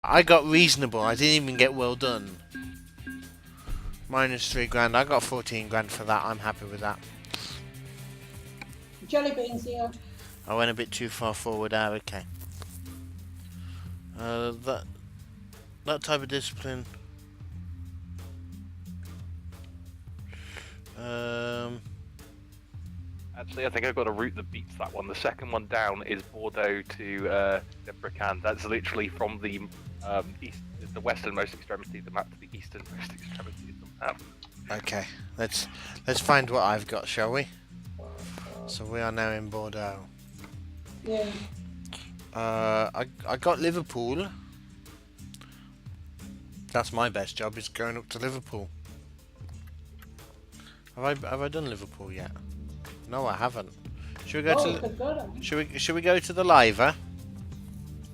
I got reasonable. I didn't even get well done. Minus 3 grand. I got 14 grand for that. I'm happy with that. Jelly beans here. I went a bit too far forward. Ah, okay. That type of discipline. Actually, I think I've got a route that beats that one. The second one down is Bordeaux to Debracan. That's literally from the east, the westernmost extremity of the map to the easternmost extremity of the map. Okay, let's find what I've got, shall we? So we are now in Bordeaux. Yeah. I got Liverpool. That's my best job, is going up to Liverpool. Have I done Liverpool yet? No, I haven't. Should we go to should we go to the Liver?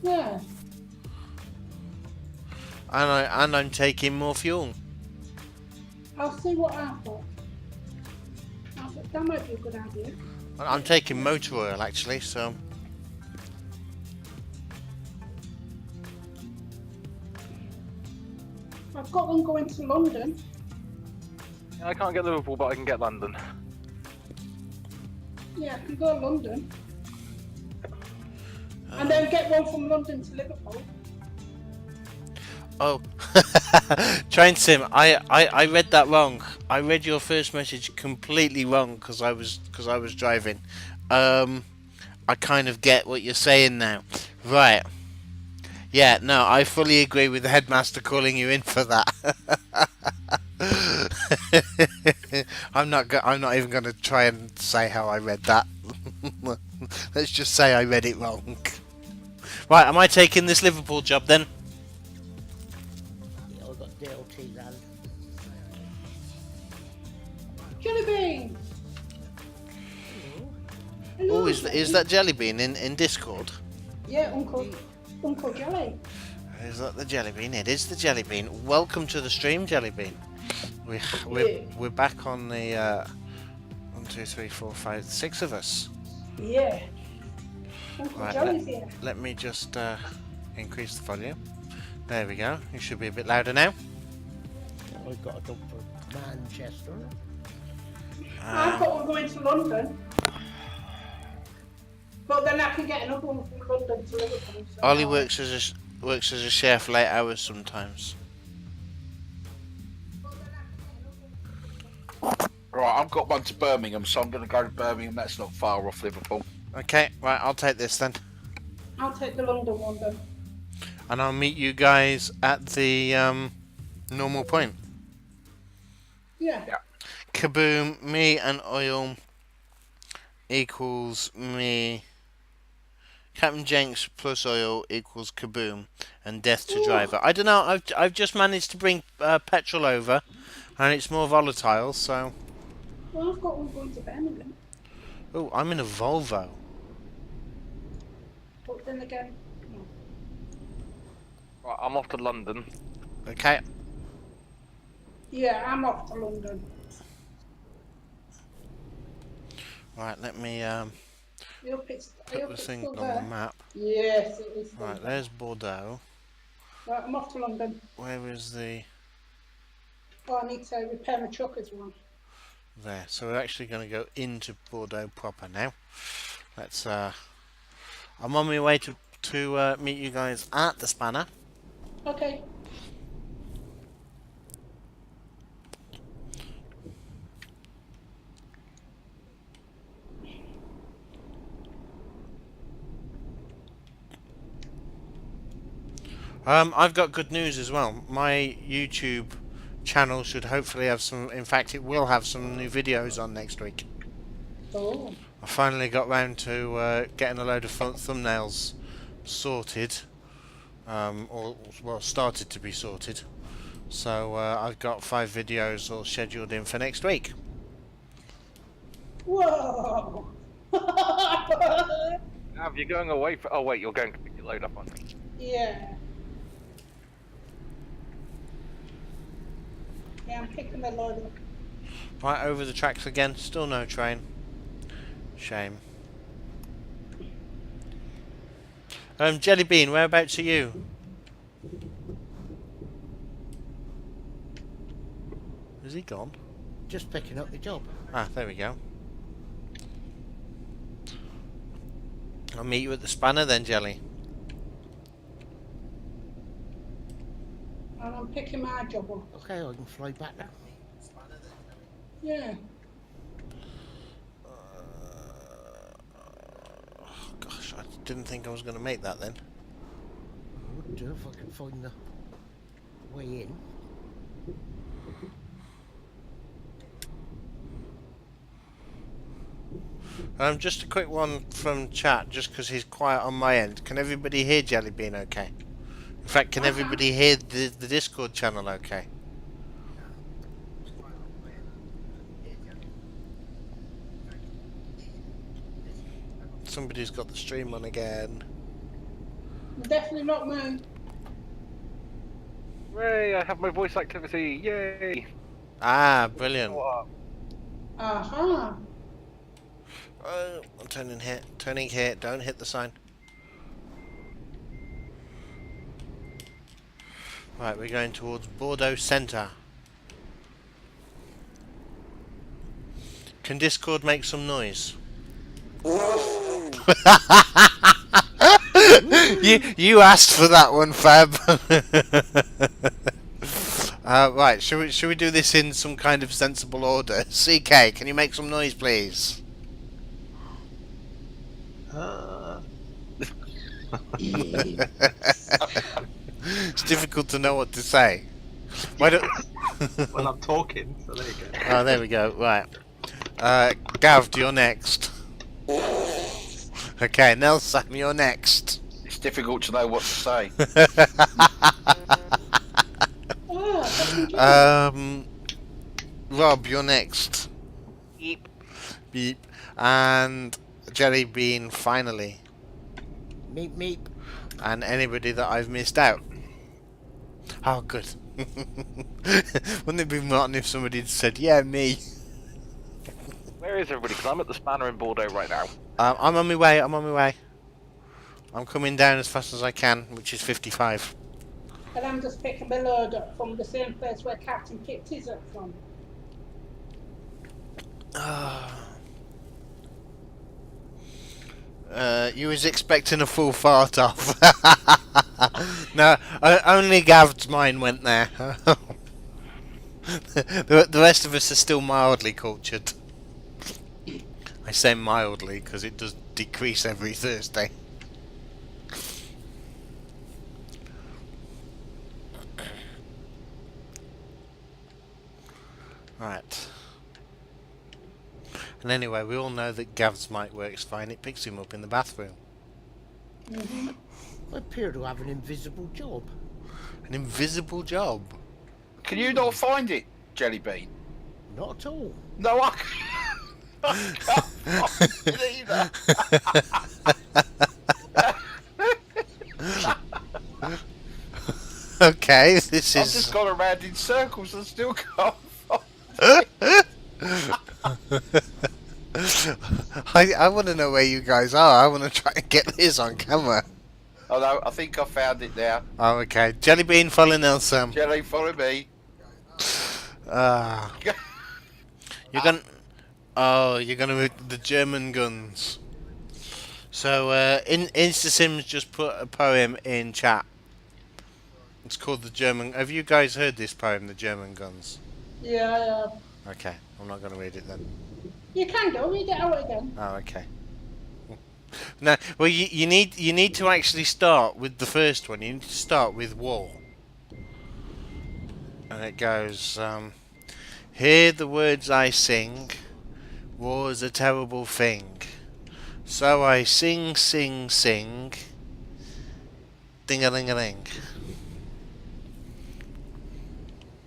Yeah. And I'm taking more fuel. I'll see what I've got. That might be a good idea. I'm taking motor oil actually, so I've got one going to London. Yeah, I can't get Liverpool, but I can get London. Yeah, I can go to London. And then get one from London to Liverpool. oh, Train Sim, I read that wrong. I read your first message completely wrong because I was driving. I kind of get what you're saying now. Right. Yeah, no, I fully agree with the headmaster calling you in for that. I'm not even going to try and say how I read that. Let's just say I read it wrong. Right, am I taking this Liverpool job then? Yeah, I've got DLT land. Jelly beans! Oh, is that Jelly Bean in Discord? Yeah, Uncle Jelly. Is that the Jelly Bean? It is the Jelly Bean. Welcome to the stream, Jelly Bean. We're back on the 1, 2, 3, 4, 5, 6 of us. Yeah. Uncle Right, Jelly's here. let me just increase the volume. There we go. You should be a bit louder now. I've got a dump for Manchester. I've got one going to London. But then I can get another one from London to Liverpool. So Ollie works as a chef late hours sometimes. Right, I've got one to Birmingham, so I'm going to go to Birmingham. That's not far off Liverpool. Okay, right, I'll take this then. I'll take the London one then. And I'll meet you guys at the normal point. Yeah. Kaboom, me and oil equals me. CptnJenks plus oil equals kaboom, and death to driver. I don't know. I've just managed to bring petrol over, and it's more volatile. So. Well, I've got one going to Birmingham. Oh, I'm in a Volvo. But then again, no. Right, I'm off to London. Okay. Yeah, I'm off to London. Right. Let me put the thing on the map. Yes, it is. Right. There's Bordeaux. Right, I'm off to London. Where is the? Oh, I need to repair my truck as well. There. So we're actually going to go into Bordeaux proper now. Let's. I'm on my way to meet you guys at the spanner. Okay. I've got good news as well. My YouTube channel should hopefully have some. In fact, it will have some new videos on next week. Oh. I finally got round to getting a load of thumbnails sorted, or well, started to be sorted. So I've got 5 videos all scheduled in for next week. Whoa! Have you going away for? Oh wait, you're going to pick your load up on me. Yeah. Yeah, I'm picking the load up. Right over the tracks again. Still no train. Shame. Jelly Bean, whereabouts are you? Is he gone? Just picking up the job. Ah, there we go. I'll meet you at the spanner then, Jelly. And I'm picking my job up. Okay, I can fly back now. Yeah. Gosh, I didn't think I was going to make that then. I would do if I could find the way in. Just a quick one from chat, just because he's quiet on my end. Can everybody hear Jelly Bean okay? In fact, can everybody hear the Discord channel okay? Somebody's got the stream on again. Definitely not me. Hooray! I have my voice activity. Yay! Ah, brilliant. Aha. Oh, I'm turning here. Don't hit the sign. Right, we're going towards Bordeaux Centre. Can Discord make some noise? you asked for that one, Fab. Right, should we do this in some kind of sensible order? CK, can you make some noise, please? It's difficult to know what to say. Why don't? Well, I'm talking, so there you go. Oh, there we go. Right. Gav, you're next. Okay, Nelson, you're next. It's difficult to know what to say. Rob, you're next. Beep. Beep. And Jelly Bean, finally. Meep meep. And anybody that I've missed out. Oh, good. Wouldn't it be rotten if somebody had said, yeah, me? Where is everybody? Because I'm at the spanner in Bordeaux right now. I'm on my way, I'm coming down as fast as I can, which is 55. And I'm just picking my load up from the same place where Captain picked his up from. You was expecting a full fart off. No, only Gav's mine went there. The rest of us are still mildly cultured. I say mildly because it does decrease every Thursday. Right. And anyway, we all know that Gav's mic works fine. It picks him up in the bathroom. I appear to have an invisible job. An invisible job. Can you not find it, Jelly Bean? Not at all. No, I can't find it either. Okay, this I've is. just gone around in circles and still can't find I want to know where you guys are. I want to try and get this on camera. Oh no, I think I found it now. Oh, okay. Jelly Bean, follow Nelson. Jelly, follow me. You're gonna. Oh, you're gonna the German guns. So, InstaSims just put a poem in chat. It's called the German. Have you guys heard this poem, the German guns? Yeah, Okay, I'm not gonna read it then. you can go, read it out again. Oh, okay. No, well, you need to actually start with the first one. You need to start with war, and it goes. Hear the words I sing. War's a terrible thing. So I sing, sing, sing. Ding-a-ling-a-ling.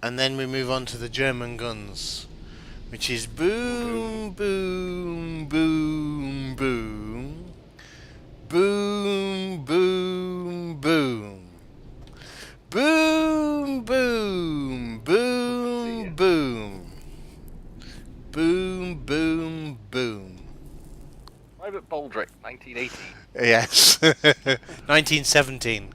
And then we move on to the German guns, which is boom, boom, boom, boom. Boom, boom, boom. Boom, boom, boom, boom. Boom, boom, boom. Private Baldrick, 1918. Yes. 1917.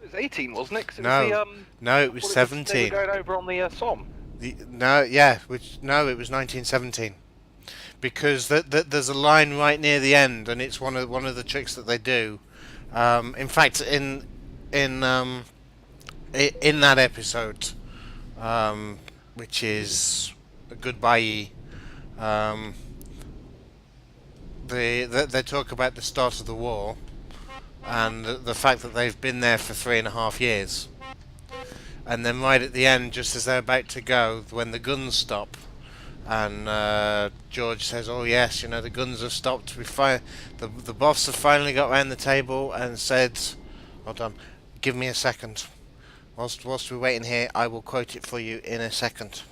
It was 18, wasn't it? 'Cause it No. was the, No, it was They 17. were going over on the Somme. No, yeah, no, it was 1917. Because there's a line right near the end, and it's one of the tricks that they do. In fact, in in that episode, which is Goodbye, um, they talk about the start of the war and the fact that they've been there for 3.5 years, and then right at the end, just as they're about to go, when the guns stop, and George says, "Oh yes, you know the guns have stopped. The boss have finally got round the table and said, hold on, give me a second. Whilst we're waiting here, I will quote it for you in a second."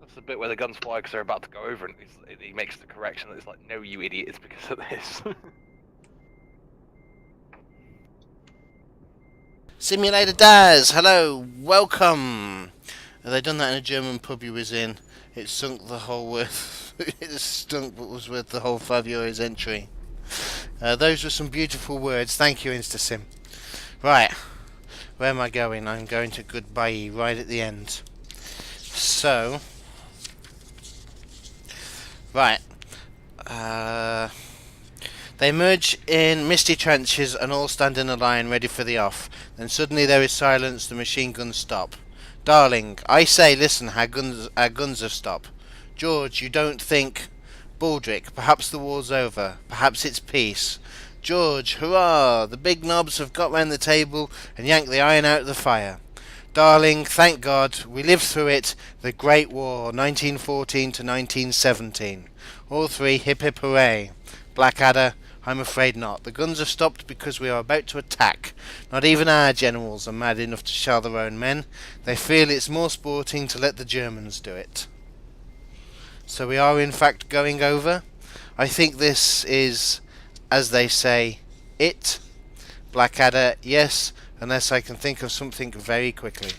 That's the bit where the guns fly because they're about to go over, and he makes the correction. It's like, no, you idiot, it's because of this. Simulator Daz, hello, welcome. They done that in a German pub you was in. It sunk the whole worth. It stunk, but was worth the whole €5 entry. Those were some beautiful words. Thank you, InstaSim. Right, where am I going? I'm going to Goodbye right at the end. So, right. They emerge in misty trenches and all stand in a line ready for the off. Then suddenly there is silence, the machine guns stop. "Darling, I say, listen, our guns have stopped. George, you don't think... Baldric, perhaps the war's over. Perhaps it's peace. George, hurrah! The big knobs have got round the table and yanked the iron out of the fire. Darling, thank God, we lived through it, the Great War, 1914 to 1917. All three, hip hip hooray. Blackadder, I'm afraid not. The guns have stopped because we are about to attack. Not even our generals are mad enough to shell their own men. They feel it's more sporting to let the Germans do it." So we are in fact going over. I think this is, as they say, it. Blackadder, yes, unless I can think of something very quickly.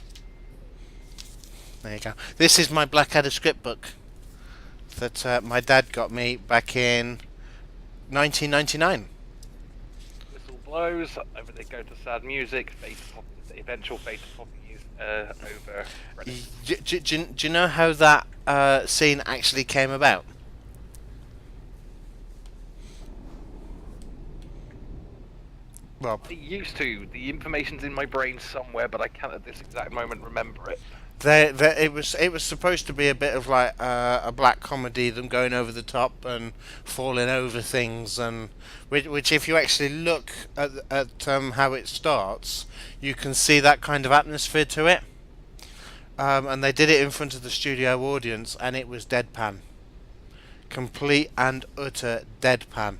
There you go. This is my Blackadder script book that my dad got me back in 1999. Whistle blows, over they go to sad music, the eventual fate of Poppy is over. Do you know how that scene actually came about? Rob? I used to. The information's in my brain somewhere, but I can't at this exact moment remember it. It was supposed to be a bit of like a black comedy, them going over the top and falling over things, and which if you actually look at how it starts, you can see that kind of atmosphere to it. And they did it in front of the studio audience, and it was deadpan, complete and utter deadpan.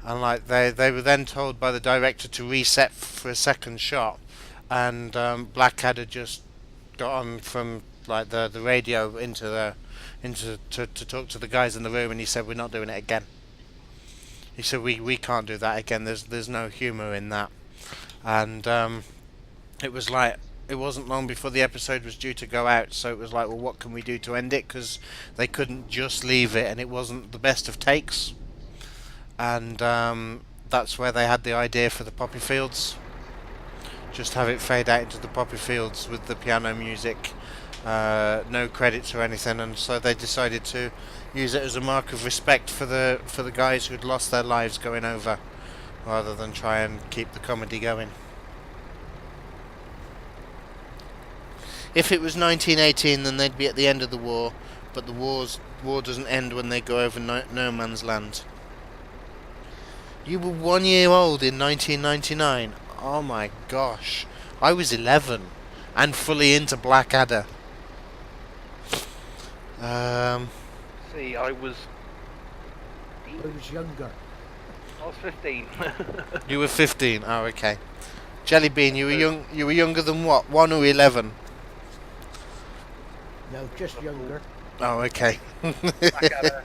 And like they were then told by the director to reset for a second shot, and Blackadder just got on from like the radio into to talk to the guys in the room, and he said, "We're not doing it again." He said, we can't do that again. There's no humour in that. And it was like, it wasn't long before the episode was due to go out, so it was like, well, what can we do to end it? Because they couldn't just leave it, and it wasn't the best of takes. And that's where they had the idea for the poppy fields. Just have it fade out into the poppy fields with the piano music, no credits or anything, and so they decided to use it as a mark of respect for the guys who'd lost their lives going over, rather than try and keep the comedy going. If it was 1918, then they'd be at the end of the war, but the war doesn't end when they go over no man's land. You were 1 year old in 1999. Oh my gosh. I was 11 and fully into Blackadder. See, I was younger. I was 15. You were 15. Oh, okay. Jellybean, you were young. You were younger than what? 1 or 11? No, just younger. Oh, okay. Blackadder.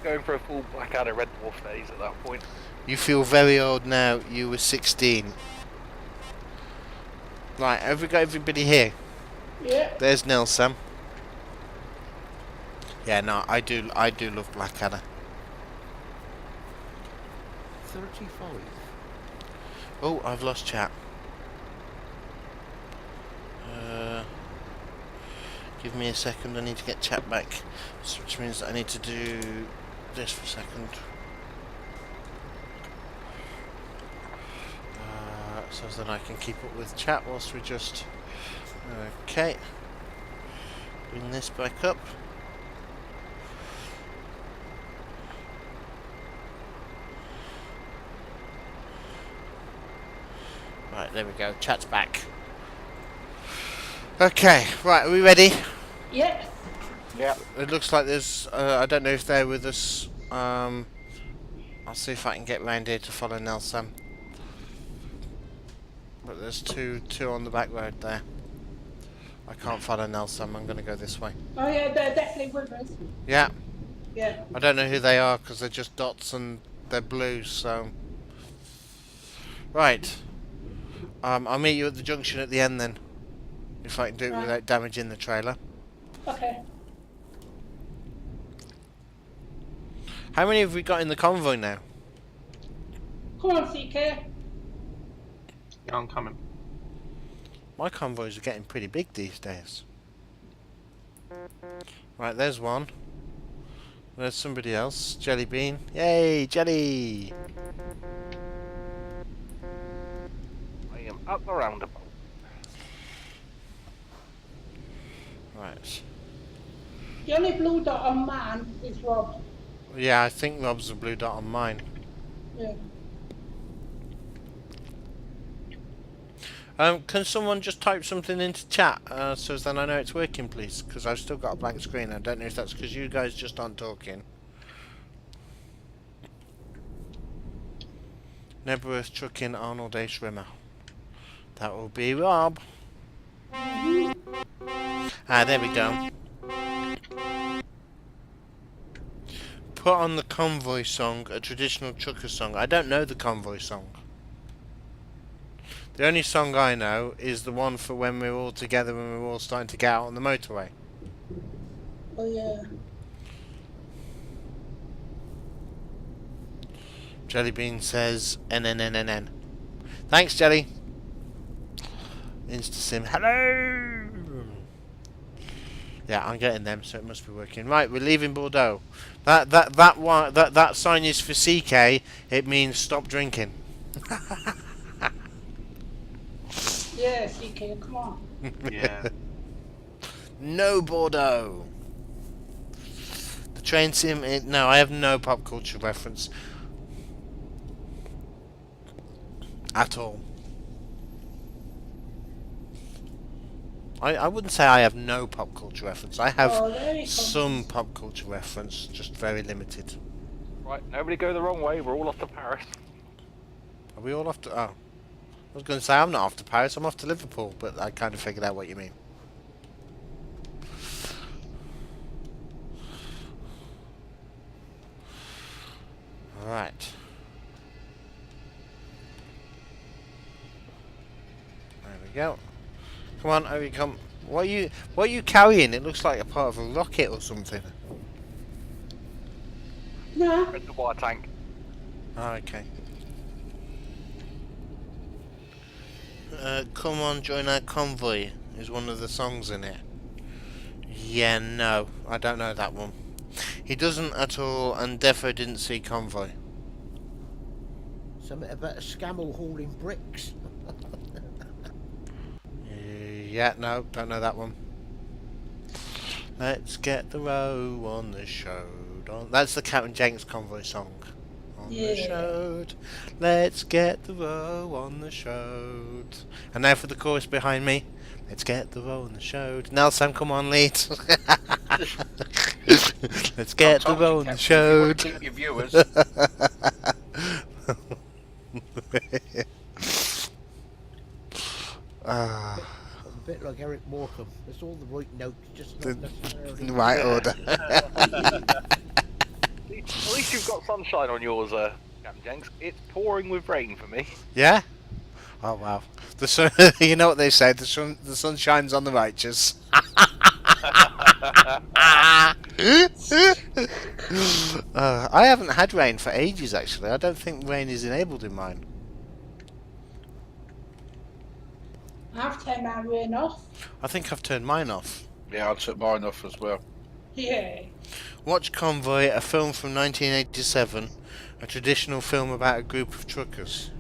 Going for a full Blackadder Red Dwarf phase at that point. You feel very old now. You were 16. Right, have we got everybody here? Yeah. There's Nelson. Yeah, no, I do love Blackadder. 35. Oh, I've lost chat. Give me a second, I need to get chat back. So, which means that I need to do this for a second. So that I can keep up with chat whilst we just... Okay. Bring this back up. Right, there we go. Chat's back. Okay, right, are we ready? Yes. Yeah. It looks like there's... I don't know if they're with us. I'll see if I can get round here to follow Nelson. But there's two on the back road there. I can't follow Nelson. I'm going to go this way. Oh yeah, they're definitely with us. Yeah. Yeah. I don't know who they are because they're just dots and they're blue. So. Right. I'll meet you at the junction at the end then. If I can do it without damaging the trailer. Okay. How many have we got in the convoy now? Come on, CK. Yeah, I'm coming. My convoys are getting pretty big these days. Right, there's one. There's somebody else. Jelly Bean. Yay, Jelly! I am at the roundabout. Right. The only blue dot on man is Rob. Yeah, I think Rob's the blue dot on mine. Yeah. Can someone just type something into chat so then I know it's working, please? Because I've still got a blank screen. I don't know if that's because you guys just aren't talking. Nebworth Trucking Arnold Ace Rimmer. That will be Rob. Ah, there we go. Put on the convoy song, a traditional trucker song. I don't know the convoy song. The only song I know is the one for when we're all together when we're all starting to get out on the motorway. Oh yeah. Jellybean says NNNNN. Thanks, Jelly. InstaSim. Hello. Yeah, I'm getting them, so it must be working. Right, we're leaving Bordeaux. That sign is for CK. It means stop drinking. Yeah, CK, come on. Yeah. No Bordeaux. The train sim. No, I have no pop culture reference at all. I wouldn't say I have no pop culture reference. I have some pop culture reference, just very limited. Right, nobody go the wrong way. We're all off to Paris. Are we all off to... Oh. I was going to say I'm not off to Paris, I'm off to Liverpool, but I kind of figured out what you mean. Alright. There we go. Come on, over you come. What are you carrying? It looks like a part of a rocket or something. No. Red the water tank. Oh, okay. Come on, join our convoy is one of the songs in it. Yeah, no, I don't know that one. He doesn't at all, and defo didn't see convoy. Something about a scammer hauling bricks. Yeah, no, don't know that one. Let's get the row on the show. That's the CptnJenks convoy song. On the show. Let's get the row on the show. And now for the chorus behind me. Let's get the row on the show. Nelson, come on, lead. Let's get the row on the show. Keep your viewers. A bit like Eric Morecambe. It's all the right notes, just not necessarily In the right order. At least you've got sunshine on yours, CptnJenks. It's pouring with rain for me. Yeah? Oh wow. The sun, you know what they say, the sun shines on the righteous. I haven't had rain for ages actually. I don't think rain is enabled in mine. I've turned my rain off. I think I've turned mine off. Yeah, I took mine off as well. Yeah. Watch Convoy, a film from 1987, a traditional film about a group of truckers.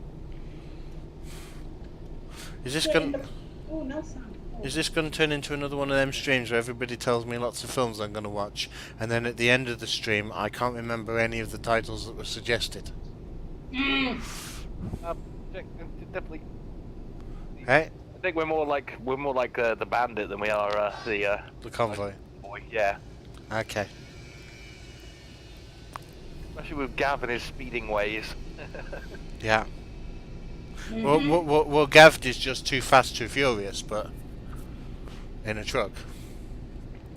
Is this Straight in going? the... Oh, no, Sam. Oh. Is this going to turn into another one of them streams where everybody tells me lots of films I'm going to watch, and then at the end of the stream I can't remember any of the titles that were suggested? Definitely. Hey, I think we're more like the bandit than we are the Convoy. boy. Yeah. Okay. Especially with Gav and his speeding ways. Yeah. Well, Gav is just too fast, too furious, but in a truck.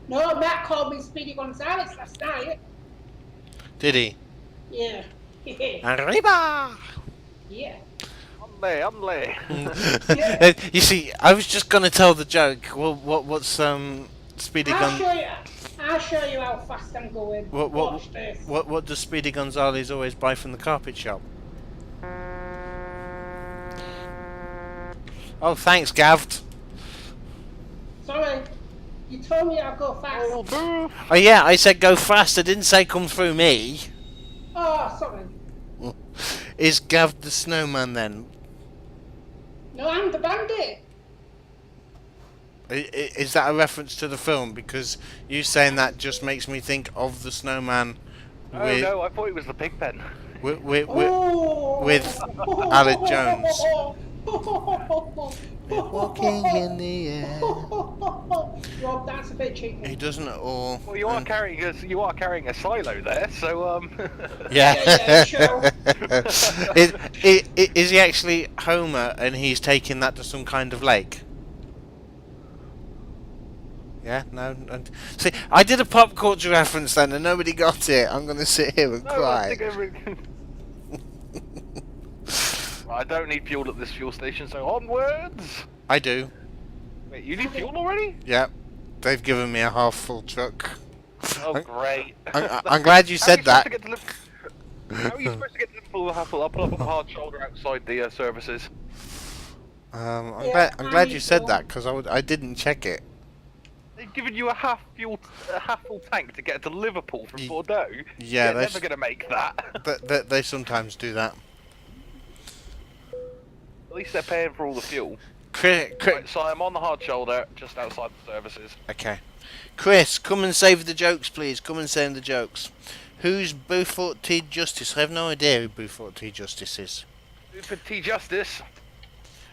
No, Matt called me Speedy Gonzales last night. Did he? Yeah. Arriba! Yeah. Umle. You see, I was just gonna tell the joke. Well, what's Speedy Gon? I'll show you how fast I'm going. Watch this. What does Speedy Gonzales always buy from the carpet shop? Oh, thanks, Gav. Sorry. You told me I'll go fast. Oh yeah, I said go fast. I didn't say come through me. Oh, sorry. Is Gav the snowman then? No, I'm the bandit. Is that a reference to the film? Because you saying that just makes me think of the snowman. Oh no, I thought it was the pig pen. With Alec Jones. Walking in the air. Rob, that's a bit cheeky. He doesn't at all. Well, you are carrying a silo there, so Yeah. Sure. Is he actually Homer and he's taking that to some kind of lake? Yeah, no. See, I did a pop culture reference then and nobody got it. I'm going to sit here and cry. I don't need fuel at this fuel station, so onwards! I do. Wait, you need fuel already? Yeah. They've given me a half full truck. Oh, great. I'm glad you said that. How are you supposed to get to Liverpool? I'll put up a hard shoulder outside the services. I'm glad you said that because I didn't check it. They've given you a half full tank to get to Liverpool from Bordeaux. Yeah, they're never going to make that. They sometimes do that. At least they're paying for all the fuel. Right, so I'm on the hard shoulder, just outside the services. Okay. Chris, come and save the jokes, please. Come and save the jokes. Who's Beaufort T. Justice? I have no idea who Beaufort T. Justice is. Stupid T Justice.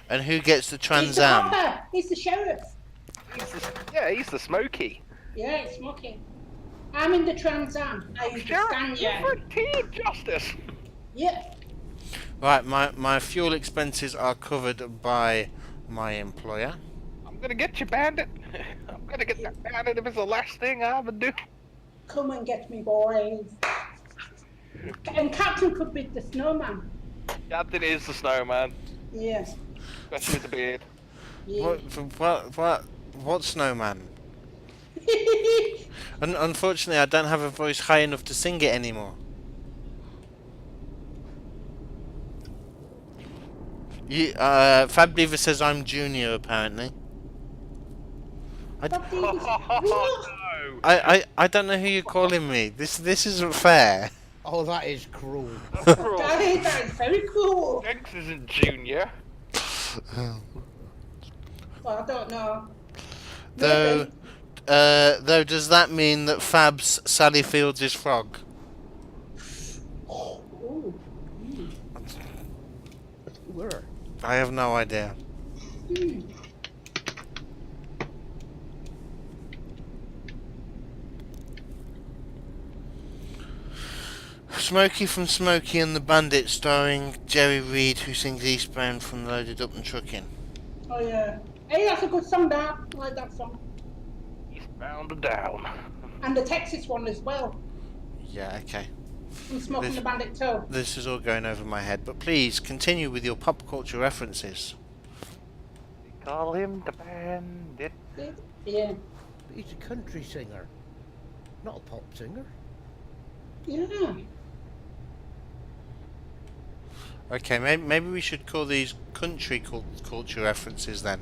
And who gets the He's the Trans Am? copper. He's the sheriff. He's the Smoky. Yeah, it's smoking. I'm in the Trans Am. I understand you. Beaufort T. Justice. Yeah. Right, my fuel expenses are covered by my employer. I'm gonna get you, bandit. I'm gonna get that bandit if it's the last thing I ever do. Come and get me, boys. And Captain could be the snowman. Captain is the snowman, Yes. especially with the beard. Yeah. What snowman? Unfortunately, I don't have a voice high enough to sing it anymore. Fab Beaver says I'm junior, apparently. What? I don't know who you're calling me. This isn't fair. Oh, that is cruel. That is very cool. Jenks isn't junior. Well, I don't know. Though, Maybe. does that mean that Fab's Sally Fields is frog? Ooh. Where? I have no idea. Smokey from Smokey and the Bandit, starring Jerry Reed, who sings Eastbound from Loaded Up and Trucking. Oh yeah. Hey, that's a good song. That I like that song. Eastbound and down. And the Texas one as well. Yeah, okay. From Smoking This- the Bandit too. This is all going over my head, but please continue with your pop culture references. They call him the bandit. Yeah. But he's a country singer, not a pop singer. Yeah. Okay, maybe we should call these country culture references then.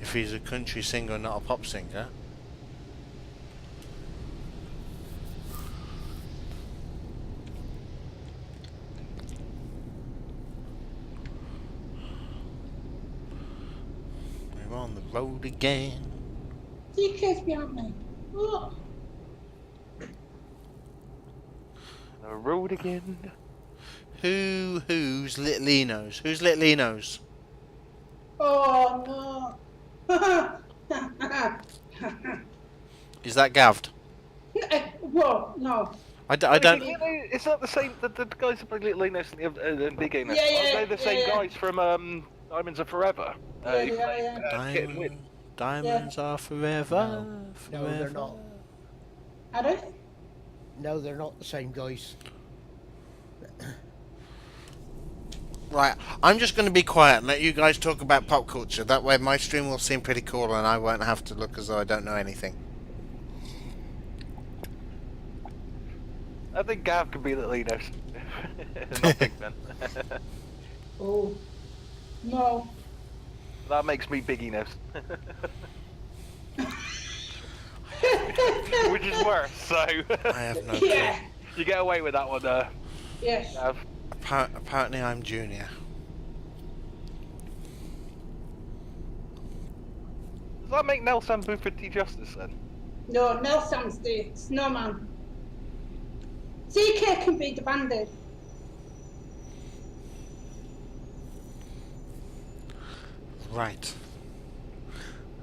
If he's a country singer, not a pop singer. We're on the road again. CK's behind me. Oh, The road again. Who's Little Enos? Who's Little Enos? oh no. Is that Gavd? Whoa, no. I don't. It's not the same. The guys who play Little Enos and Big Enos. Yeah, yeah, They're the same yeah. guys from Diamonds Are Forever. Yeah, who yeah, play, yeah. Kit and Win. Diamonds are forever. No, they're not. Are they? No, they're not the same guys. Right, I'm just going to be quiet and let you guys talk about pop culture. That way my stream will seem pretty cool and I won't have to look as though I don't know anything. I think Gav could be Little Enos. Not Big Ben. Oh, no. That makes me Big Enos. Which is worse, so... I have no clue. Yeah. You get away with that one, Yes. Gav. Apparently I'm Junior. Does that make Nelson Buford T justice then? No, Nelson's the snowman. CK can be the bandit. Right.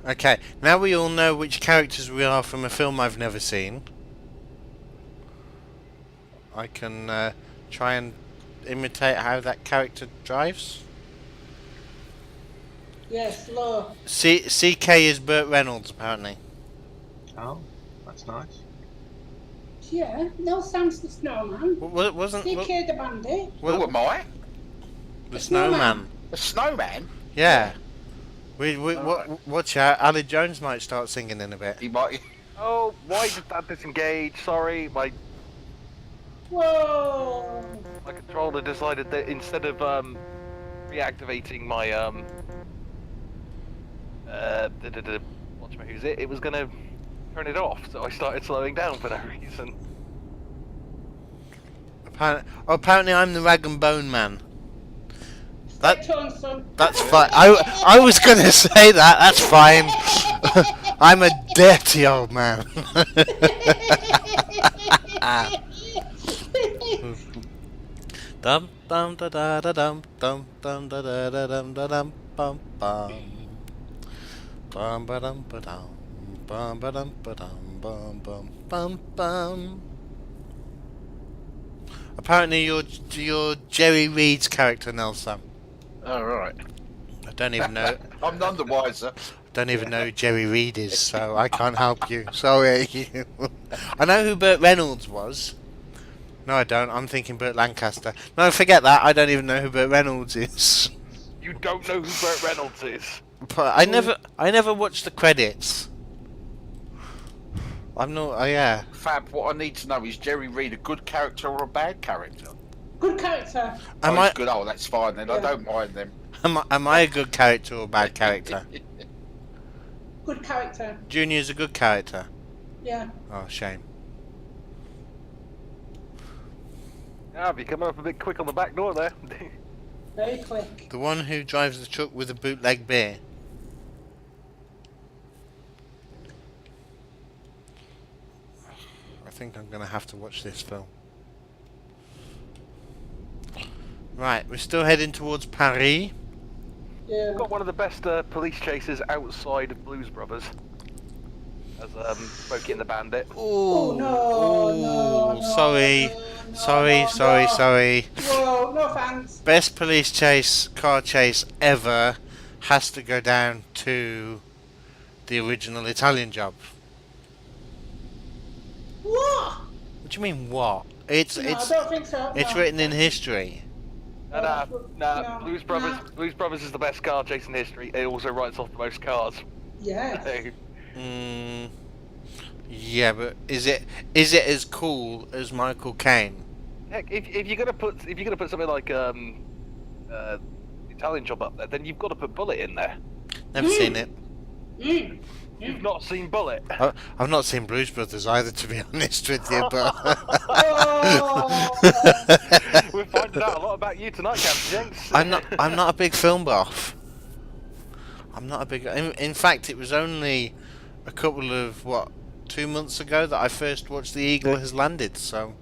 Okay, now we all know which characters we are from a film I've never seen. I can try and imitate how that character drives. Yes, slow. CK is Burt Reynolds, apparently. Oh, that's nice. Yeah, Nelson's the snowman. Wasn't CK the bandit. Who am I? the snowman? A snowman? Yeah. We Alright. watch out. Ali Jones might start singing in a bit. He might. Oh, why did that disengage? Sorry, my Whoa. controller decided that instead of reactivating my what's it was gonna turn it off, so I started slowing down for no reason. Apparently I'm the rag and bone man. That- Stay tuned, son. That's fine. I was gonna say that. That's fine. I'm a dirty old man. Dum dum da da da dum dum dum da da da dum da dum bum bum bum ba dum ba dum bum ba dum ba dum bum bum bum bum. Apparently you're Jerry Reed's character, Nelson. Alright. I don't even know. I'm none the wiser. Don't even know who Jerry Reed is, so I can't help you. Sorry. I know who Burt Reynolds was. No, I don't. I'm thinking Burt Lancaster. No, forget that. I don't even know who Burt Reynolds is. You don't know who Burt Reynolds is. But I never watched the credits. I'm not. Oh yeah. Fab, what I need to know is Jerry Reed a good character or a bad character? Good character. Am Oh, I he's good. Oh, that's fine then. I Yeah. don't mind them. am I a good character or a bad character? Good character. Junior's a good character. Yeah. Oh, shame. Ah, you're coming up a bit quick on the back door there. Very quick. The one who drives the truck with a bootleg beer. I think I'm going to have to watch this film. Right, we're still heading towards Paris. Yeah. Got one of the best police chases outside of Blues Brothers. As Smokey and the Bandit. Oh, no, no, sorry, no, sorry, no, sorry, no. sorry. Whoa, no thanks. Best police chase, car chase ever has to go down to the original Italian Job. What? What do you mean, what? It's No, I don't think so. it's no. written in history. Nah, No, Blues Brothers. no. Blues Brothers is the best car chase in history. It also writes off the most cars. Yeah. Yeah, but is it as cool as Michael Caine? Heck, if you're gonna put something like Italian Job up there, then you've got to put Bullet in there. Never seen it. You've not seen Bullet. I've not seen Blues Brothers either, to be honest with you, but Oh! We're finding out a lot about you tonight, CptnJenks. I'm not a big film buff. I'm not a big. In fact, it was only a couple of 2 months ago that I first watched The Eagle Has Landed. So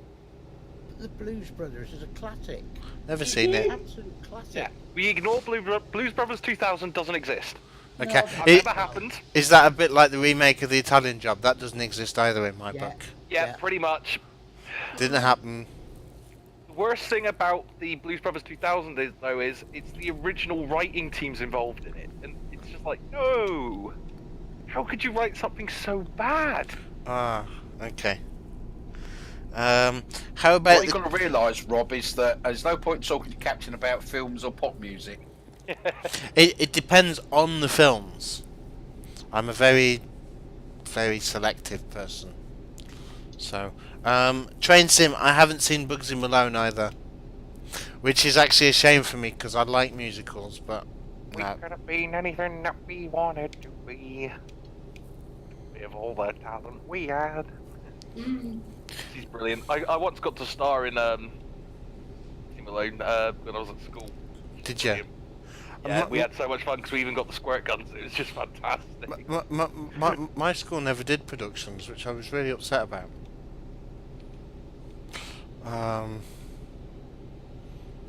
The Blues Brothers is a classic. never seen it. Absolute classic. Yeah, we ignore Blues Brothers 2000 doesn't exist. Okay, That never happened. is that a bit like the remake of The Italian Job? That doesn't exist either in my Yeah. book. Yeah, Yeah. pretty much. Didn't happen. The worst thing about the Blues Brothers 2000 is it's the original writing teams involved in it, and it's just like, no, how could you write something so bad? Ah, okay. How about What you've got to realise, Rob, is that there's no point talking to Captain about films or pop music. it depends on the films. I'm a very, very selective person. So, Train Sim, I haven't seen Bugsy Malone either, which is actually a shame for me because I like musicals, but We no. could have been anything that we wanted to be. With all the talent we had. She's brilliant. I once got to star in Bugsy Malone when I was at school. Did you? Yeah, we had so much fun because we even got the squirt guns. It was just fantastic. My school never did productions, which I was really upset about.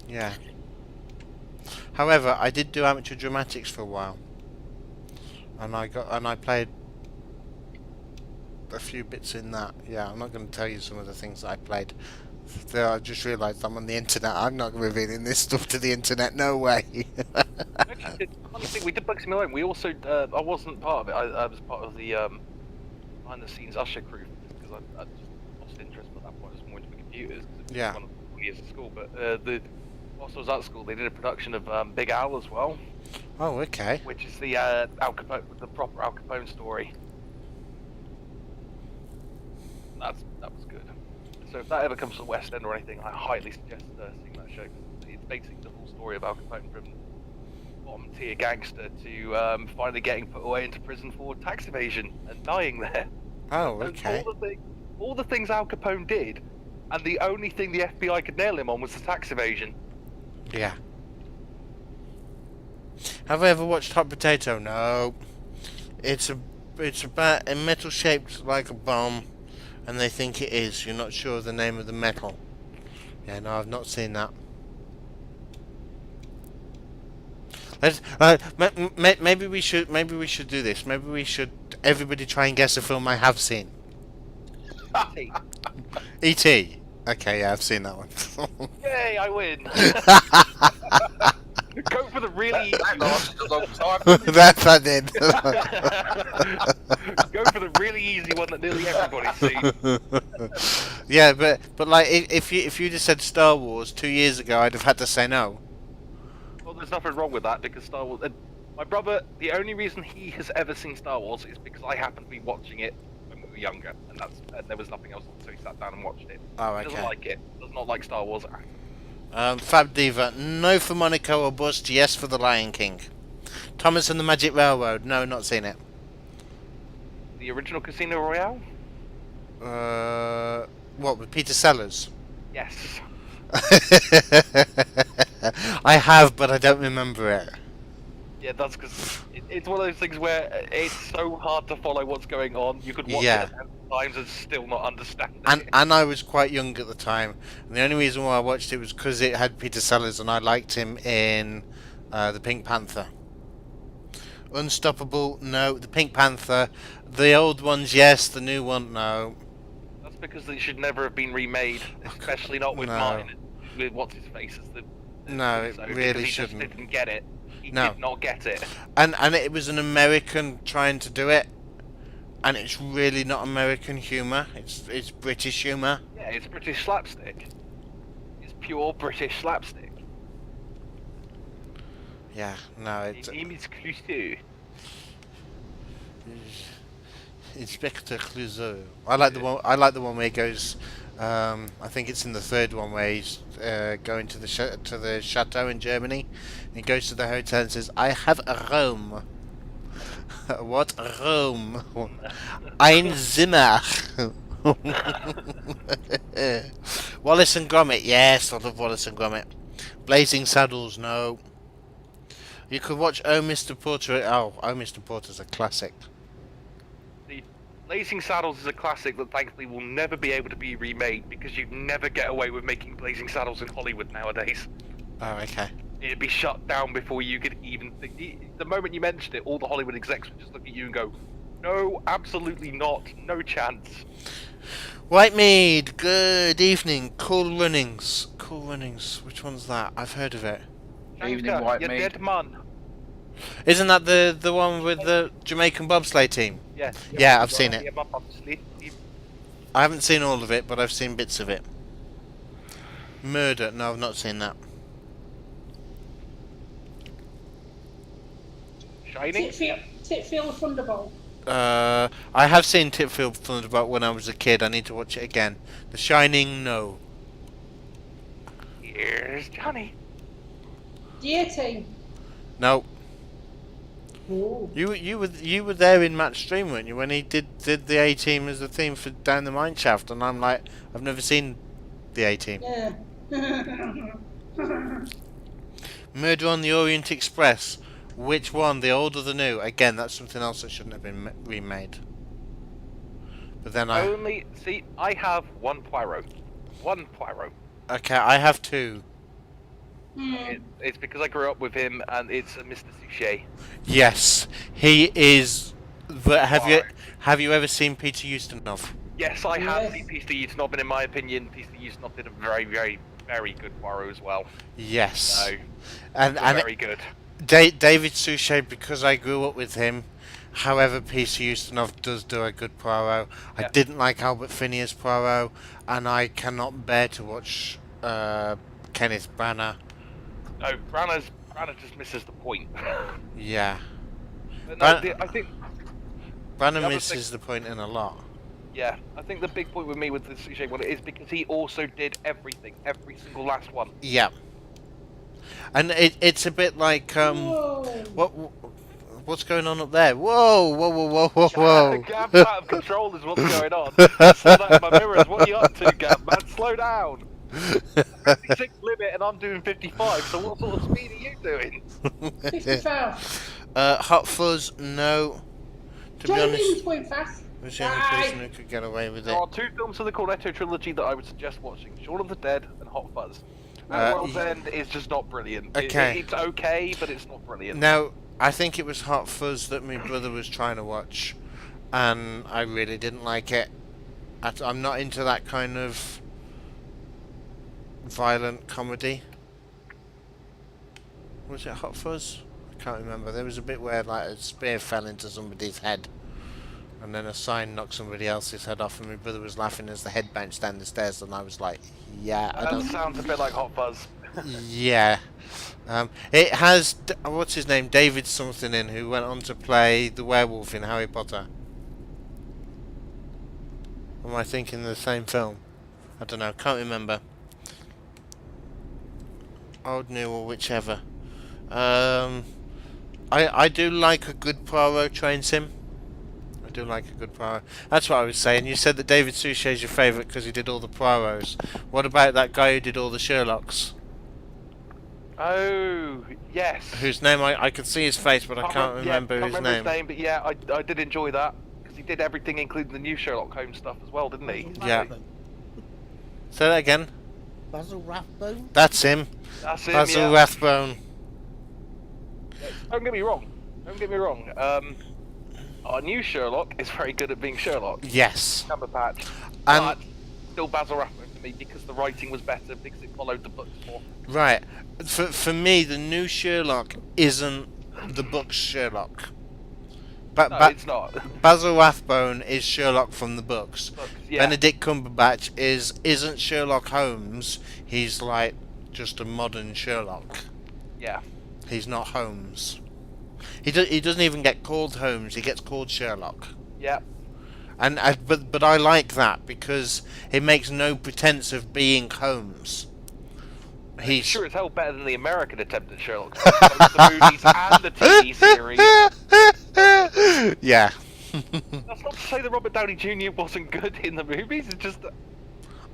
Yeah. However, I did do amateur dramatics for a while, and I played a few bits in that. Yeah, I'm not going to tell you some of the things that I played. There, I just realised I'm on the internet. I'm not revealing this stuff to the internet. No way. Actually, honestly, we did Bugsy Malone. We also, I wasn't part of it. I was part of the behind-the-scenes usher crew because I just lost interest at that point. I was more into the computers. 'Cause it was Yeah. one of the years of school, but whilst I was at school, they did a production of Big Al as well, Oh, okay. which is the Al Capone, the proper Al Capone story. That was good. So if that ever comes to the West End or anything, I highly suggest seeing that show. 'Cause it's basically the full story of Al Capone from bottom tier gangster to finally getting put away into prison for tax evasion and dying there. Oh, And okay. all the things Al Capone did, and the only thing the FBI could nail him on was the tax evasion. Yeah. Have I ever watched Hot Potato? No. It's about a metal shaped like a bomb, and they think it is. You're not sure of the name of the metal. Yeah, no, I've not seen that. Let's, maybe we should do this. Maybe we should everybody try and guess a film I have seen. E.T. E.T. Okay, yeah, I've seen that one. Yay, I win! Go for the really easy That one. lasted a long time. That did. Go for the really easy one that nearly everybody's seen. Yeah, but like if you just said Star Wars 2 years ago, I'd have had to say no. Well, there's nothing wrong with that because Star Wars. My brother, the only reason he has ever seen Star Wars is because I happened to be watching it when we were younger, and there was nothing else, so he sat down and watched it. Oh, He doesn't okay. like it. Does not like Star Wars. Fab Diva, no for Monaco or Bust, yes for The Lion King. Thomas and the Magic Railroad, no, not seen it. The original Casino Royale? What, with Peter Sellers? Yes. I have, but I don't remember it. Yeah, that's because it's one of those things where it's so hard to follow what's going on. You could watch Yeah. it 10 times and still not understand it. And I was quite young at the time. And the only reason why I watched it was because it had Peter Sellers and I liked him in The Pink Panther. Unstoppable, no. The Pink Panther. The old ones, yes. The new one, no. That's because it should never have been remade, especially not with No. mine. With what's his face as the No, it so, really because he shouldn't. just didn't get it. He No. did not get it. And it was an American trying to do it. And it's really not American humour. It's British humour. Yeah, it's British slapstick. It's pure British slapstick. Yeah, no, it's His name is Clouseau. Inspector Clouseau. I like the one where he goes. I think it's in the third one where he's going to the chateau in Germany. He goes to the hotel and says, "I have a room." What room? Ein Zimmer. Wallace and Gromit. Yes, I love Wallace and Gromit. Blazing Saddles. No. You could watch Oh Mr. Porter. Oh Mr. Porter's a classic. The Blazing Saddles is a classic that thankfully will never be able to be remade because you'd never get away with making Blazing Saddles in Hollywood nowadays. Oh, okay. It'd be shut down before you could even think. The moment you mentioned it, all the Hollywood execs would just look at you and go, "No, absolutely not, no chance." Whitemead, good evening. Cool Runnings. Cool Runnings. Which one's that? I've heard of it. Evening, Shanker, White you Meat. dead man. Isn't that the one with the Jamaican bobsleigh team? Yes. Yeah, I've seen it. Yeah, obviously. I haven't seen all of it, but I've seen bits of it. Murder. No, I've not seen that. Shining. Titfield Thunderbolt. I have seen Titfield Thunderbolt when I was a kid. I need to watch it again. The Shining, no. Here's Johnny. The A-Team. No. Ooh. You were there in Matt's stream, weren't you, when he did the A-Team as the theme for Down the Mineshaft, and I'm like, I've never seen the A-Team. Yeah. Murder on the Orient Express. Which one, the old or the new? Again, that's something else that shouldn't have been remade. But then I have one Poirot. One Poirot. okay, I have two. It's because I grew up with him, and it's Mr. Suchet. Yes, he is. But have you ever seen Peter Ustinov? Yes, I have Yes. seen Peter Ustinov, and in my opinion, Peter Ustinov did a very, very, very good Poirot as well. Yes, So, and very good. David Suchet, because I grew up with him. However, Peter Ustinov does do a good Poirot. I Yeah. didn't like Albert Finney's Poirot, and I cannot bear to watch Kenneth Branagh. No, Branagh just misses the point. Yeah, But Bran- no, I think, Branagh The other misses the point in a lot. yeah, I think the big point with me with the Suchet one is because he also did everything, every single last one. Yeah, and it's a bit like Whoa. what's going on up there? Whoa, whoa, whoa, whoa, whoa, whoa! Gab's out of control is what's going on. I saw that in my mirrors. What are you up to, Gab, man? Slow down. 56 limit and I'm doing 55, so what sort of speed are you doing? 55. Hot Fuzz, no. To be Johnny honest, was going fast. was the only person who could get away with There it. are two films of the Cornetto trilogy that I would suggest watching: Shaun of the Dead and Hot Fuzz. World's End is just not brilliant. Okay. It's okay, but it's not brilliant. Now, I think it was Hot Fuzz that my brother was trying to watch, and I really didn't like it. I'm not into that kind of violent comedy. Was it Hot Fuzz? I can't remember. There was a bit where like a spear fell into somebody's head, and then a sign knocked somebody else's head off, and my brother was laughing as the head bounced down the stairs, and I was like, yeah, I That don't. sounds a bit like Hot Fuzz. Yeah. It has, what's his name, David something in, who went on to play the werewolf in Harry Potter. Am I thinking the same film? I don't know, can't remember. Old, new, or whichever. I do like a good Poirot train sim. I do like a good Poirot. That's what I was saying. You said that David Suchet is your favourite because he did all the Poirots. What about that guy who did all the Sherlocks? Oh, yes. Whose name I can see his face, but I can't remember his name. But yeah, I did enjoy that because he did everything, including the new Sherlock Holmes stuff as well, didn't he? Yeah. Say that again. Basil Rathbone? That's him. That's him. Basil Yeah. Rathbone. Don't get me wrong. Don't get me wrong. Our new Sherlock is very good at being Sherlock. Yes. Cumberbatch. And But still Basil Rathbone for me because the writing was better, because it followed the books more. right, for me, the new Sherlock isn't the book's Sherlock. But No, it's not. Basil Rathbone is Sherlock from the books. Yeah. Benedict Cumberbatch isn't Sherlock Holmes. He's like just a modern Sherlock. Yeah. He's not Holmes. He doesn't even get called Holmes. He gets called Sherlock. Yeah. And but I like that because it makes no pretense of being Holmes. He's Sure as hell better than the American attempt at Sherlock Holmes, both the movies and the TV series. Yeah. That's not to say that Robert Downey Jr. wasn't good in the movies. It's just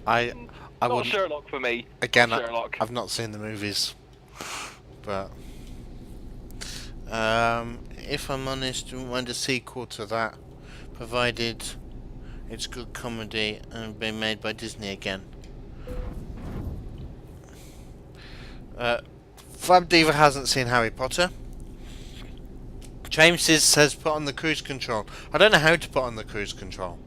I not wouldn't. Sherlock for me. Again, Not Sherlock. I've not seen the movies, but if I'm honest, I wouldn't mind a sequel to that, provided it's good comedy and been made by Disney again. Fab Diva hasn't seen Harry Potter. James says put on the cruise control. I don't know how to put on the cruise control.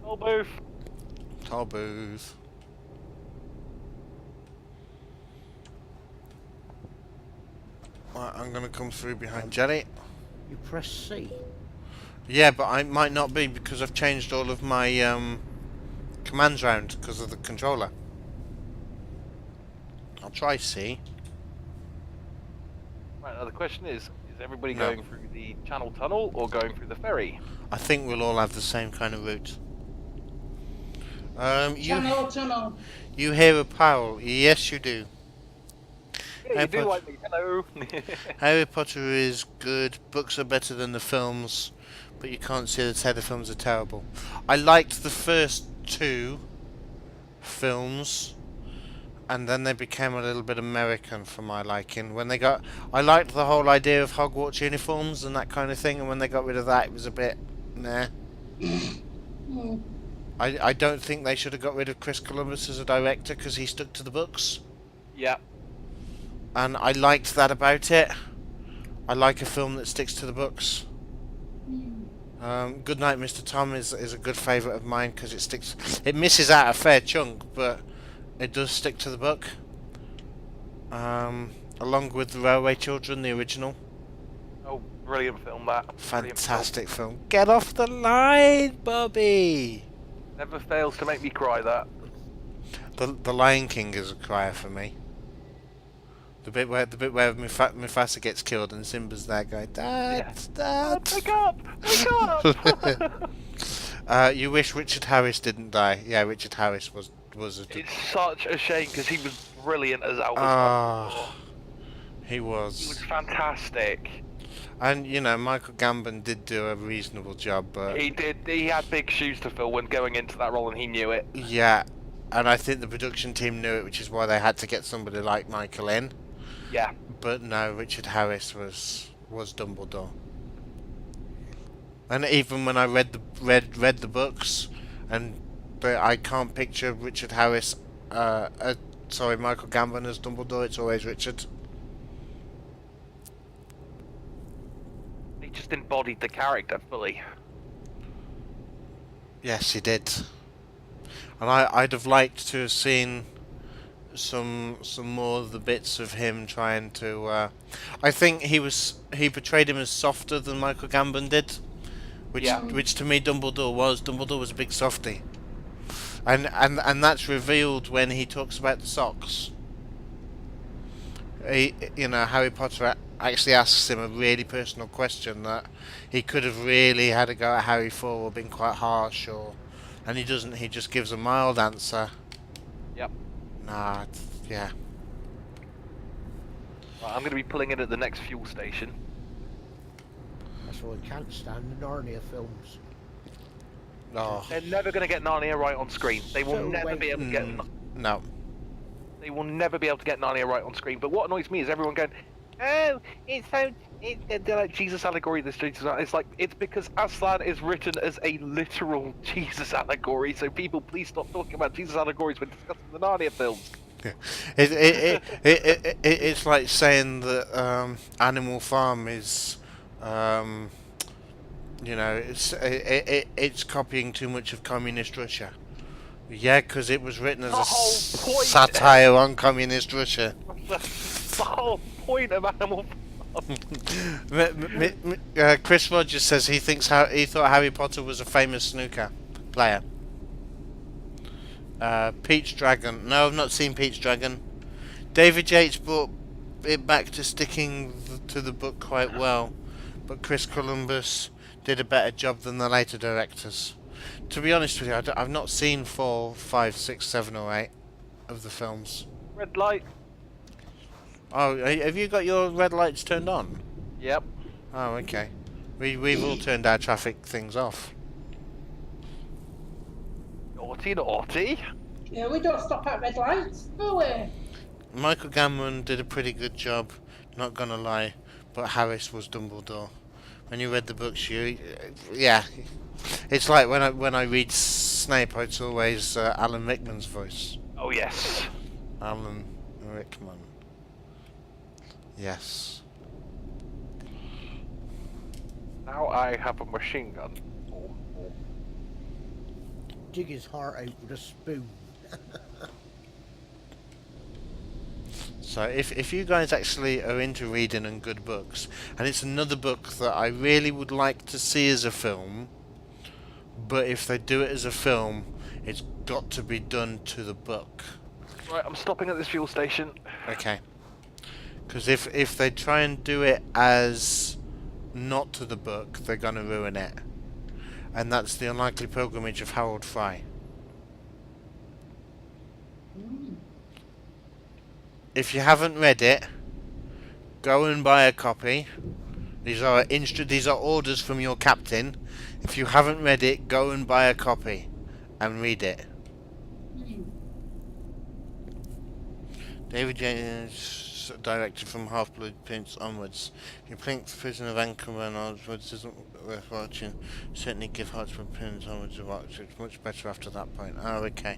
Oh, boof. Toll booth. Right, I'm gonna come through behind Jelly. You press C. Yeah, but I might not be because I've changed all of my commands round because of the controller. I'll try C. Right, now the question is everybody No. going through the Channel Tunnel or going through the ferry? I think we'll all have the same kind of route. Tunnel. You hear a Powell? Yes, you do. Yeah, you do Potter. like me. Hello. Harry Potter is good. Books are better than the films, but you can't say the films are terrible. I liked the first two films, and then they became a little bit American for my liking. I liked the whole idea of Hogwarts uniforms and that kind of thing, and when they got rid of that, it was a bit, nah. Mm. I don't think they should have got rid of Chris Columbus as a director because he stuck to the books, Yeah. and I liked that about it. I like a film that sticks to the books. Goodnight, Mr. Tom is a good favourite of mine because it misses out a fair chunk, but it does stick to the book. Along with The Railway Children, the original. Oh, brilliant film that. Brilliant Fantastic film. Get off the line, Bobby! film. Never fails to make me cry, that. The Lion King is a crier for me. The bit where Mufasa gets killed and Simba's there going, Dad, Dad. Wake up! Wake up! You wish Richard Harris didn't die. Yeah, Richard Harris was a. It's such a shame because he was brilliant as Albus. Ah, he He was was. fantastic. And you know, Michael Gambon did do a reasonable job, but He did. He had big shoes to fill when going into that role, and he knew it. yeah, and I think the production team knew it, which is why they had to get somebody like Michael in. Yeah. But no, Richard Harris was Dumbledore. And even when I read the books, but I can't picture Richard Harris, Michael Gambon as Dumbledore. It's always Richard. He just embodied the character fully. Yes, he did. And I'd have liked to have seen some more of the bits of him trying to. I think he portrayed him as softer than Michael Gambon did, which to me Dumbledore was. Dumbledore was a big softie, and that's revealed when he talks about the socks. Harry Potter actually asks him a really personal question that he could have really had a go at Harry for, or been quite harsh, and he doesn't. He just gives a mild answer. Yep. Nah, yeah. Right, I'm going to be pulling in at the next fuel station. That's why I can't stand the Narnia films. Oh, They're never going to get Narnia right on screen. They will So never be able to get. no. They will never be able to get Narnia right on screen. But what annoys me is everyone going, "Oh, they're like Jesus allegory." This Jesus, it's because Aslan is written as a literal Jesus allegory. So people, please stop talking about Jesus allegories when discussing the Narnia films. It's like saying that Animal Farm is, it's copying too much of communist Russia. Yeah, because it was written as The a whole point. satire on communist Russia. The whole point of Animal Farm. Chris Rogers says he thought Harry Potter was a famous snooker player. Peach Dragon. No, I've not seen Peach Dragon. David Yates brought it back to sticking to the book quite well, but Chris Columbus did a better job than the later directors. To be honest with you, I've not seen 4, 5, 6, 7 or 8 of the films. Red light. Oh, have you got your red lights turned on? Yep. Oh, okay. We've all turned our traffic things off. Naughty, naughty. Yeah, we don't stop at red lights, do we? Michael Gambon did a pretty good job, not gonna lie, but Harris was Dumbledore. When you read the books, yeah, it's like when I read Snape, it's always Alan Rickman's voice. Oh yes. Alan Rickman. Yes. Now I have a machine gun. Dig his heart out with a spoon. So if you guys actually are into reading and good books, and it's another book that I really would like to see as a film, but if they do it as a film, it's got to be done to the book. Right, I'm stopping at this fuel station. Okay. Because if they try and do it as not to the book, they're going to ruin it. And that's The Unlikely Pilgrimage of Harold Fry. If you haven't read it, go and buy a copy. These are orders from your captain. If you haven't read it, go and buy a copy and read it. David James directed from Half-Blood Prince onwards. You think the Prison of Anchorman onwards isn't worth watching. Certainly give Half-Blood Prince onwards a watch. It's much better after that point. Oh, okay.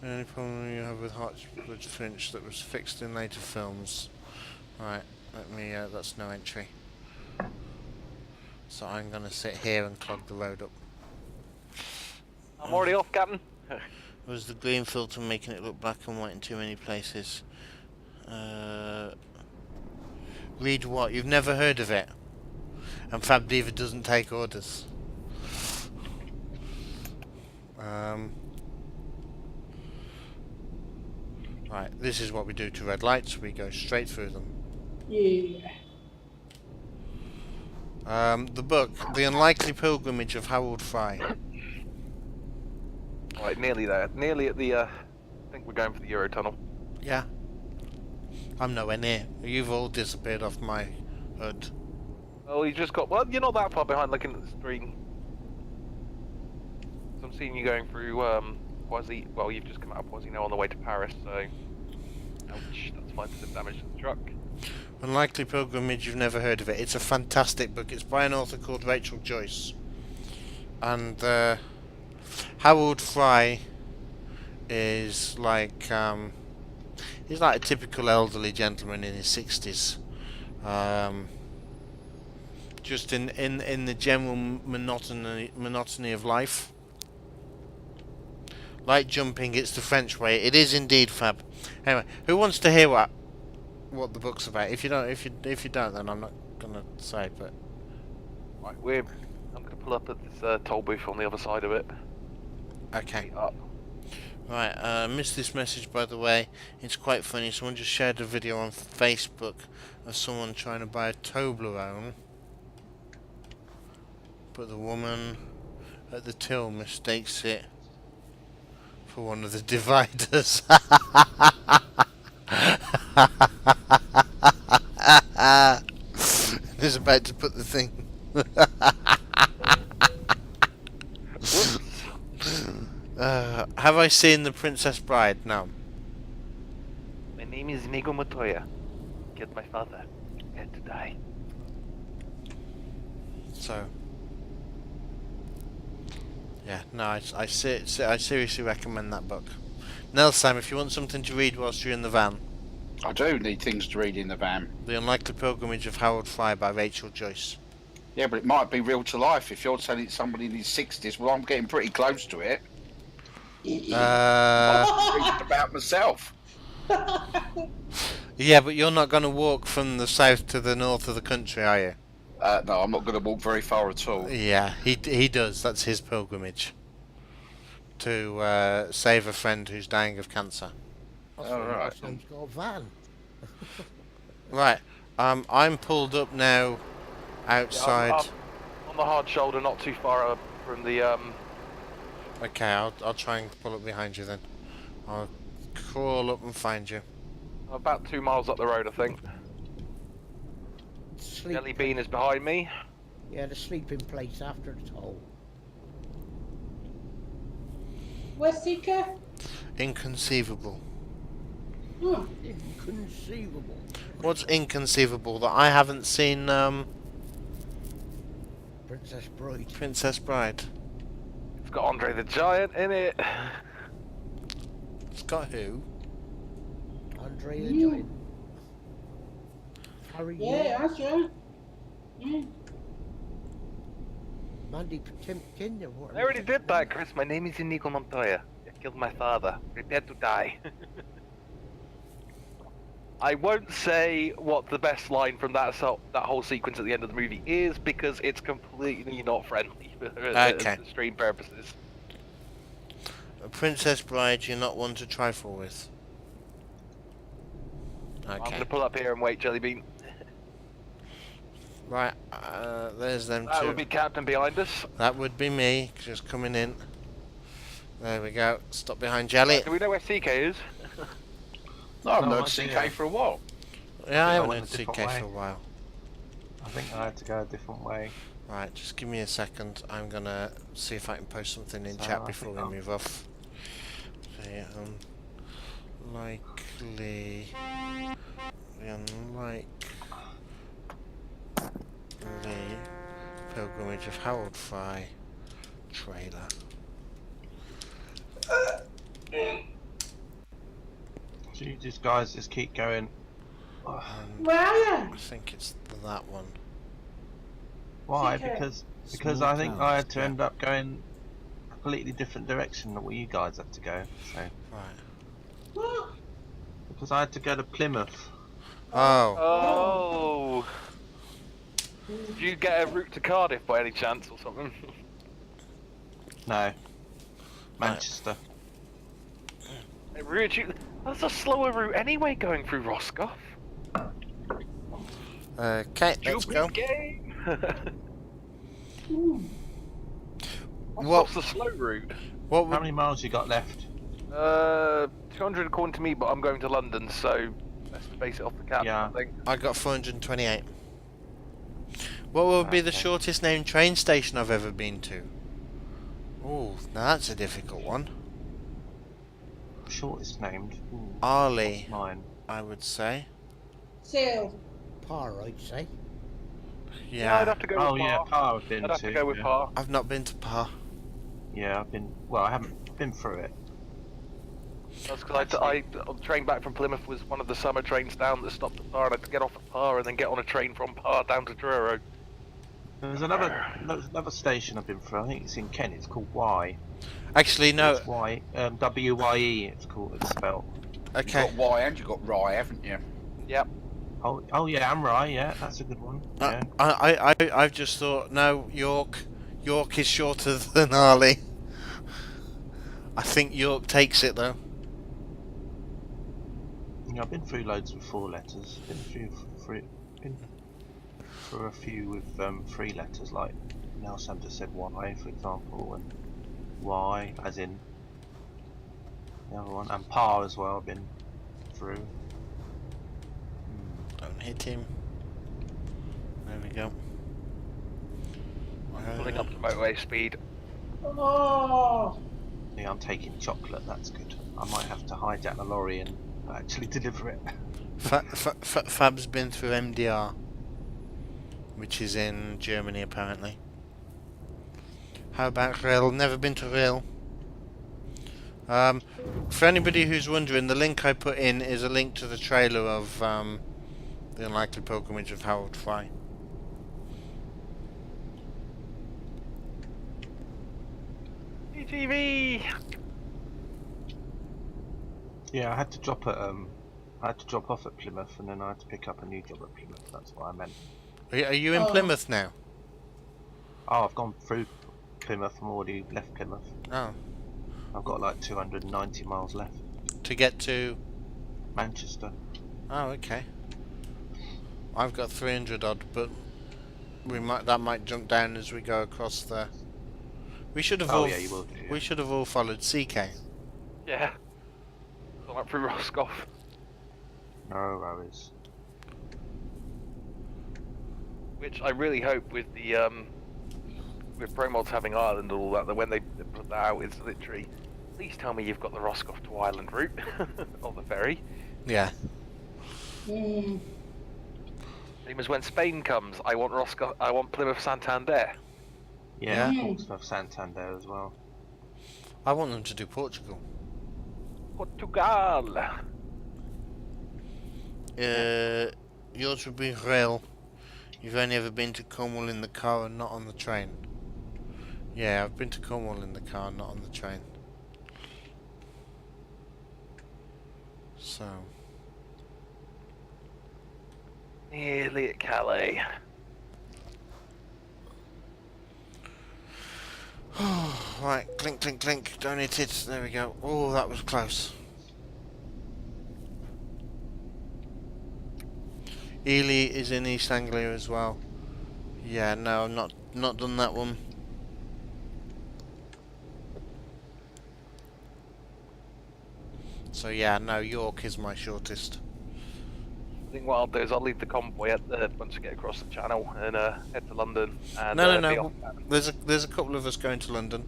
The only problem you have with Half-Blood Prince that was fixed in later films. Right, let me, that's no entry. So I'm gonna sit here and clog the road up. I'm already off, Captain. Was the green filter making it look black and white in too many places? Read what? You've never heard of it? And Fab Diva doesn't take orders. Right, this is what we do to red lights. We go straight through them. Yeah. The book, The Unlikely Pilgrimage of Harold Fry. Right, nearly there. Nearly at the, I think we're going for the Eurotunnel. Yeah. I'm nowhere near. You've all disappeared off my hood. Oh, you just got... Well, you're not that far behind looking at the screen. So I'm seeing you going through, Poissy... Well, you've just come out of Poissy now on the way to Paris, so... Ouch, that's 5% damage to the truck. Unlikely Pilgrimage, you've never heard of it. It's a fantastic book. It's by an author called Rachel Joyce. And, Harold Fry is like, he's like a typical elderly gentleman in his 60s. Just in the general monotony of life. Like jumping, it's the French way. It is indeed, Fab. Anyway, who wants to hear what the book's about? If you don't, then I'm not gonna say. But Right, I'm gonna pull up at this toll booth on the other side of it. okay. Up. Right, missed this message by the way. It's quite funny. Someone just shared a video on Facebook of someone trying to buy a Toblerone, but the woman at the till mistakes it for one of the dividers. He's about to put the thing. Have I seen The Princess Bride? No. My name is Inigo Montoya. Get my father. Had to die. So. Yeah, no, I seriously recommend that book. Nell, Sam, if you want something to read whilst you're in the van, I do need things to read in the van. The Unlikely Pilgrimage of Harold Fry by Rachel Joyce. Yeah, but it might be real to life. If you're telling it somebody in his 60s, well, I'm getting pretty close to it. Reading about myself. Yeah, but you're not going to walk from the south to the north of the country, are you? No, I'm not going to walk very far at all. Yeah, he does. That's his pilgrimage. To save a friend who's dying of cancer. Alright. Someone's got a van. Right, I'm pulled up now outside. Yeah, I'm on the hard shoulder, not too far up from the Okay, I'll try and pull up behind you then. I'll crawl up and find you. about 2 miles up the road, I think. sleep. Jelly Bean is behind me. Yeah, the sleeping place after the toll. Where's Seeker? Inconceivable. Oh, Inconceivable. What's inconceivable? That I haven't seen Princess Bride. Princess Bride. It's got Andre the Giant in it. It's got who? Andre the Mm. Giant. Harry. yeah, that's right. Yeah. Mandy Patinkin. I already did that, Chris. My name is Inigo Montoya. I killed my father. Prepare to die. I won't say what the best line from that whole sequence at the end of the movie is because it's completely not friendly for Okay. stream purposes. A Princess Bride you're not one to trifle with. I'm Okay. gonna pull up here and wait, Jelly Bean. Right, there's them That two. would be Captain behind us. That would be me, just coming in. There we go. Stop behind Jelly. Do we know where CK is? No, I've No, known I think, CK for a while. Yeah, I I haven't went known a different CK way. for a while. I think I had to go a different way. Right, just give me a second. I'm gonna see if I can post something in So chat I before we think move off. The unlikely Pilgrimage of Harold Fry trailer. So you just guys just keep going. And Where are you? I think it's that one. Why? CK. Because Small I think towns, I had to yeah. end up going a completely different direction than what you guys had to go. So Right. What? because I had to go to Plymouth. Oh, Oh. Did you get a route to Cardiff by any chance or something? No, Manchester. That's a slower route anyway, going through Roscoff. okay, let's go. Stupid game. Ooh. What? What's the slow route? What How would? many miles you got left? 200 according to me, but I'm going to London, so let's base it off the cap. Yeah. I think. I got 428. What would be the Okay. shortest named train station I've ever been to? Oh, now that's a difficult one. Shortest named. Ooh, Arley, mine. I would say. Sail. Par, I'd say. Yeah, I'd Yeah, have to go Oh with yeah, Par. Par I've been I'd have to go with yeah. Par. I've not been to Par. Yeah, I've been. Well, I haven't been through it. That's because I the train back from Plymouth was one of the summer trains down that stopped at Par, and I had to get off at Par and then get on a train from Par down to Truro. There's another station I've been through. I think it's in Kent. It's called Y. Actually, no. It's Y. WYE. It's called. It's spelled. You've Okay. got Y and you've got Rye, haven't you? Yep. Oh yeah, I'm right. Yeah, that's a good one. Yeah. I've just thought. No, York. York is shorter than Arley. I think York takes it though. Yeah, I've been through loads with 4 letters. Been through a few with 3 letters, like Nelson just said Y, for example, and Y as in the other one, and Par as well. I've been through. Don't hit him. There we go. Pulling up to motorway speed. Oh. Yeah, I'm taking chocolate. That's good. I might have to hijack the lorry and actually deliver it. Fab's been through MDR, which is in Germany apparently. How about Rill? Never been to Rill. For anybody who's wondering, the link I put in is a link to the trailer of The Unlikely Pilgrimage of Harold Fry. GTV! Yeah, I had to drop off at Plymouth, and then I had to pick up a new job at Plymouth. That's what I meant. Are you in Oh. Plymouth now? Oh, I've gone through Plymouth. I'm already left Plymouth. Oh, I've got like 290 miles left. to get to. Manchester. Oh, okay. I've got 300 odd, but that might jump down as we go across there. We should have Oh all. yeah, you will do. Yeah. We should have all followed CK. Yeah. Gone up through Roscoff. No worries. Which I really hope with the with Promods having Ireland and all that, that when they put that out, it's literally, please tell me you've got the Roscoff to Ireland route on the ferry. Yeah. Mm. Same as when Spain comes, I want Plymouth Santander. Yeah, Mm. Portsmouth Santander as well. I want them to do Portugal. Portugal. Yours would be rail. You've only ever been to Cornwall in the car and not on the train. Yeah, I've been to Cornwall in the car, not on the train. So. Nearly at Calais. Right, clink, clink, clink. Donated. There we go. Oh, that was close. Ely is in East Anglia as well. Yeah, no, I've not done that one. So yeah, no, York is my shortest. I think what I'll do is I'll leave the convoy at the, once we get across the channel and head to London. And, No, be no. off. There's a couple of us going to London,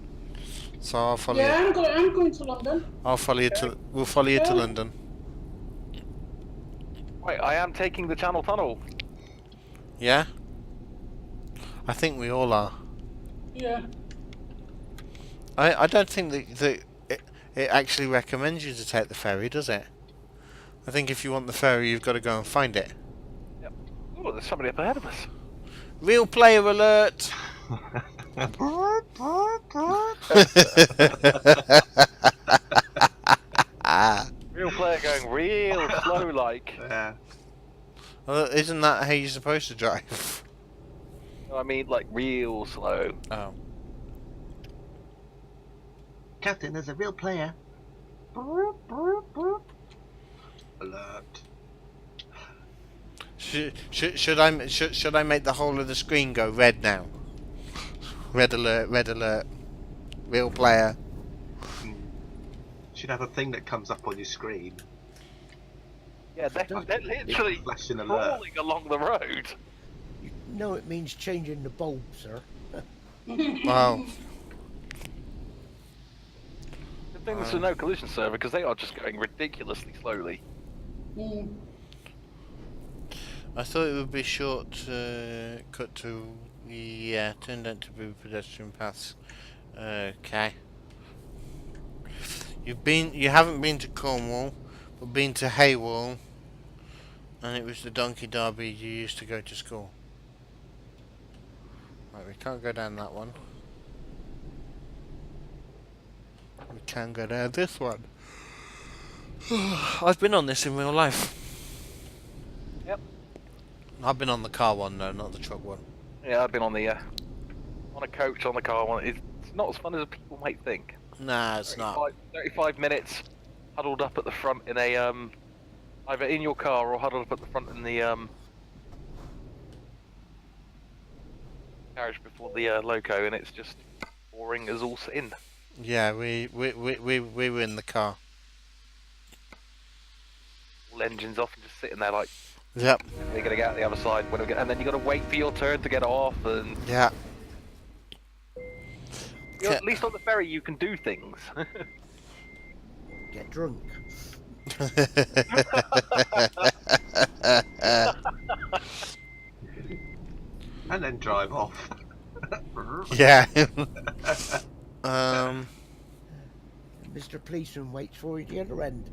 so I'll follow Yeah, you. I'm going to London. I'll follow you to. We'll follow you to Yeah. London. Wait, I am taking the Channel Tunnel. Yeah. I think we all are. Yeah. I don't think that it actually recommends you to take the ferry, does it? I think if you want the ferry, you've got to go and find it. Yep. Oh, there's somebody up ahead of us. Real player alert! Real player going real slow like. Yeah. Well, isn't that how you're supposed to drive? I mean, like real slow. Oh. Captain, there's a real player. Alert. Should I make the whole of the screen go red now? Red alert, red alert. Real player. Should have a thing that comes up on your screen. Yeah, they're literally Flashing alert. crawling along the road. No, it means changing the bulb, sir. Wow. Good thing there's no collision server because they are just going ridiculously slowly. Mm. I thought it would be short cut to, yeah, turned out to be pedestrian paths. Okay. You haven't been to Cornwall, but been to Haywall, and it was the Donkey Derby you used to go to school. Right, we can't go down that one. We can go down this one. I've been on this in real life. Yep. I've been on the car one though, not the truck one. Yeah, I've been on the on a coach on the car one. It's not as fun as people might think. Nah, it's not. 35 minutes huddled up at the front in a either in your car or huddled up at the front in the carriage before the loco, and it's just boring as all sin. Yeah, we were in the car. All engines off and just sitting there like Yep. they're gonna get out the other side when we get, and then you got to wait for your turn to get off. And Yeah. you know, at least on the ferry you can do things. Get drunk. And then drive off. Yeah. Mr. Policeman waits for you at the other end.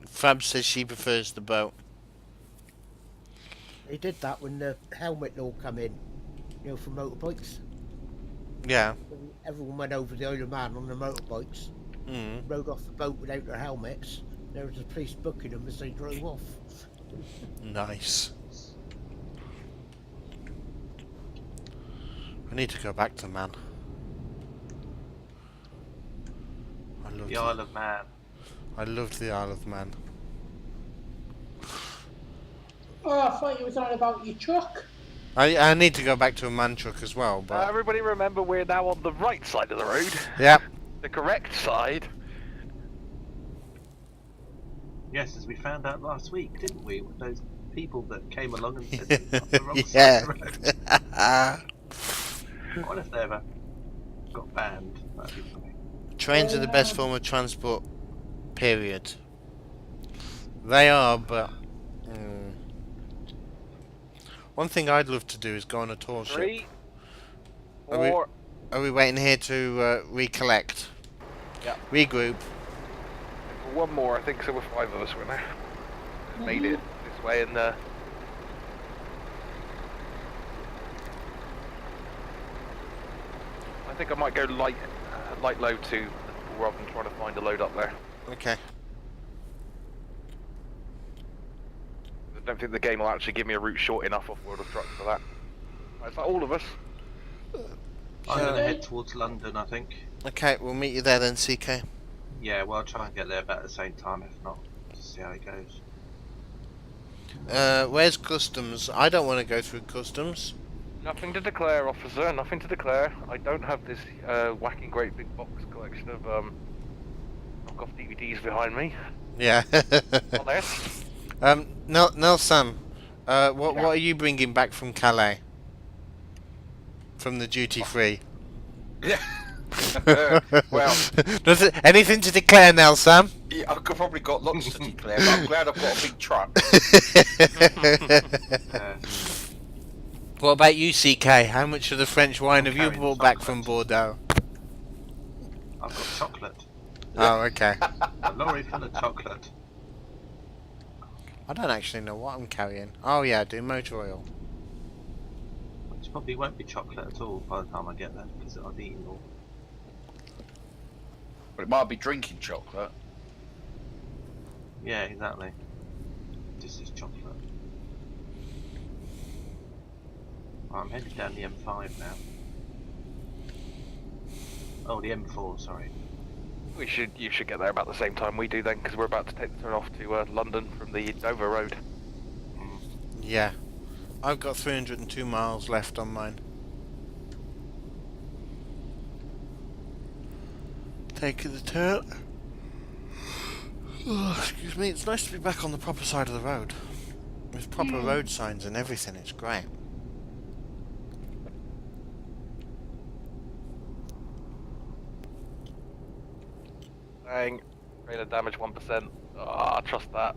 Fab says she prefers the boat. They did that when the helmet law come in, you know, for motorbikes. Yeah. Everyone went over the Isle of Man on their motorbikes, Mm. rode off the boat without their helmets. There was the police booking them as they drove off. Nice. I need to go back to Man. The Isle of Man. I loved the Isle of Man. Oh, I thought you was on about your truck. I need to go back to a man truck as well, but Everybody remember we're now on the right side of the road, yeah. the correct side. Yes, as we found out last week, didn't we? With those people that came along and said they got the wrong side Yeah. of the road. What if they ever got banned? That'd be funny. Trains are the best form of transport. Period. They are, but one thing I'd love to do is go on a tall ship. 3, Are we- 4. Are we waiting here to recollect? Yeah. Regroup. One more, I think, so we're 5 of us right now. Made it this way, and I think I might go light low to Liverpool rather than trying to find a load up there. Okay. I don't think the game will actually give me a route short enough off-world of trucks for that. Right, it's like all of us. I'm going to head towards London, I think. Okay, we'll meet you there then, CK. Yeah, well, I'll try and get there about the same time, if not, just see how it goes. Where's customs? I don't want to go through customs. Nothing to declare, officer, nothing to declare. I don't have this whacking great big box collection of knockoff DVDs behind me. Yeah. Not this. Nelson, what are you bringing back from Calais? From the duty free? Yeah. Well, Anything to declare, Nelson? yeah, I've probably got lots to declare, but I'm glad I've got a big truck. What about you, CK? How much of the French wine have you carrying brought back chocolate. from Bordeaux? I've got chocolate. Oh, okay. A lorry full of chocolate. I don't actually know what I'm carrying. Oh yeah, I do motor oil. Which probably won't be chocolate at all by the time I get there, because I've eaten all. But it might be drinking chocolate. Yeah, exactly. This is chocolate. Right, I'm headed down the M5 now. Oh, the M4, sorry. You should get there about the same time we do then, because we're about to take the turn off to London from the Dover Road. Yeah. I've got 302 miles left on mine. Taking the turn. Oh, excuse me, it's nice to be back on the proper side of the road. With proper road signs and everything, it's great. Dang, trailer damage 1%. Ah, trust that.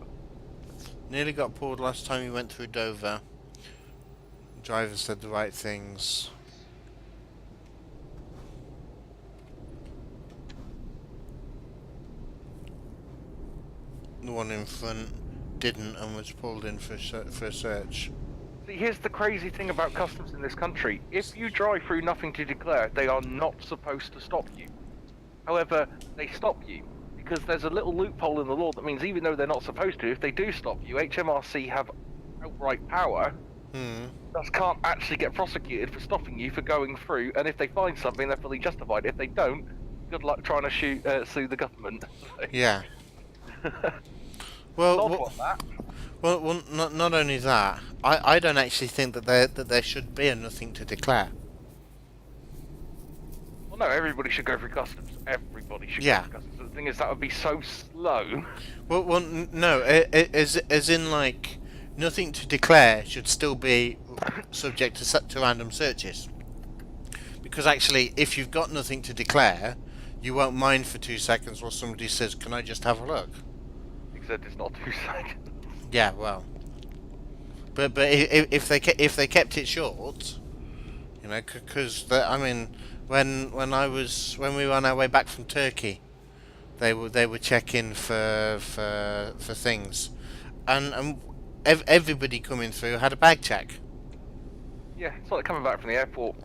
Nearly got pulled last time we went through Dover. Driver said the right things. The one in front didn't and was pulled in for a search. See, here's the crazy thing about customs in this country. If you drive through nothing to declare, they are not supposed to stop you. However, they stop you because there's a little loophole in the law that means even though they're not supposed to, if they do stop you, HMRC have outright power, thus can't actually get prosecuted for stopping you for going through, and if they find something, they're fully justified. If they don't, good luck trying to sue the government. Yeah. Well, Not what that. well, not only that, I don't actually think that there should be a nothing to declare. Well, no, everybody should go through customs. Everybody should Yeah. go through customs. The thing is, that would be so slow. Well, no, as in like nothing to declare should still be subject to random searches. Because actually, if you've got nothing to declare, you won't mind for 2 seconds while somebody says, "Can I just have a look?" Except it's not 2 seconds. Yeah, well, but if they kept it short, you know, because I mean, when we were on our way back from Turkey, they were checking for things, and everybody coming through had a bag check. Yeah, it's like coming back from the airport,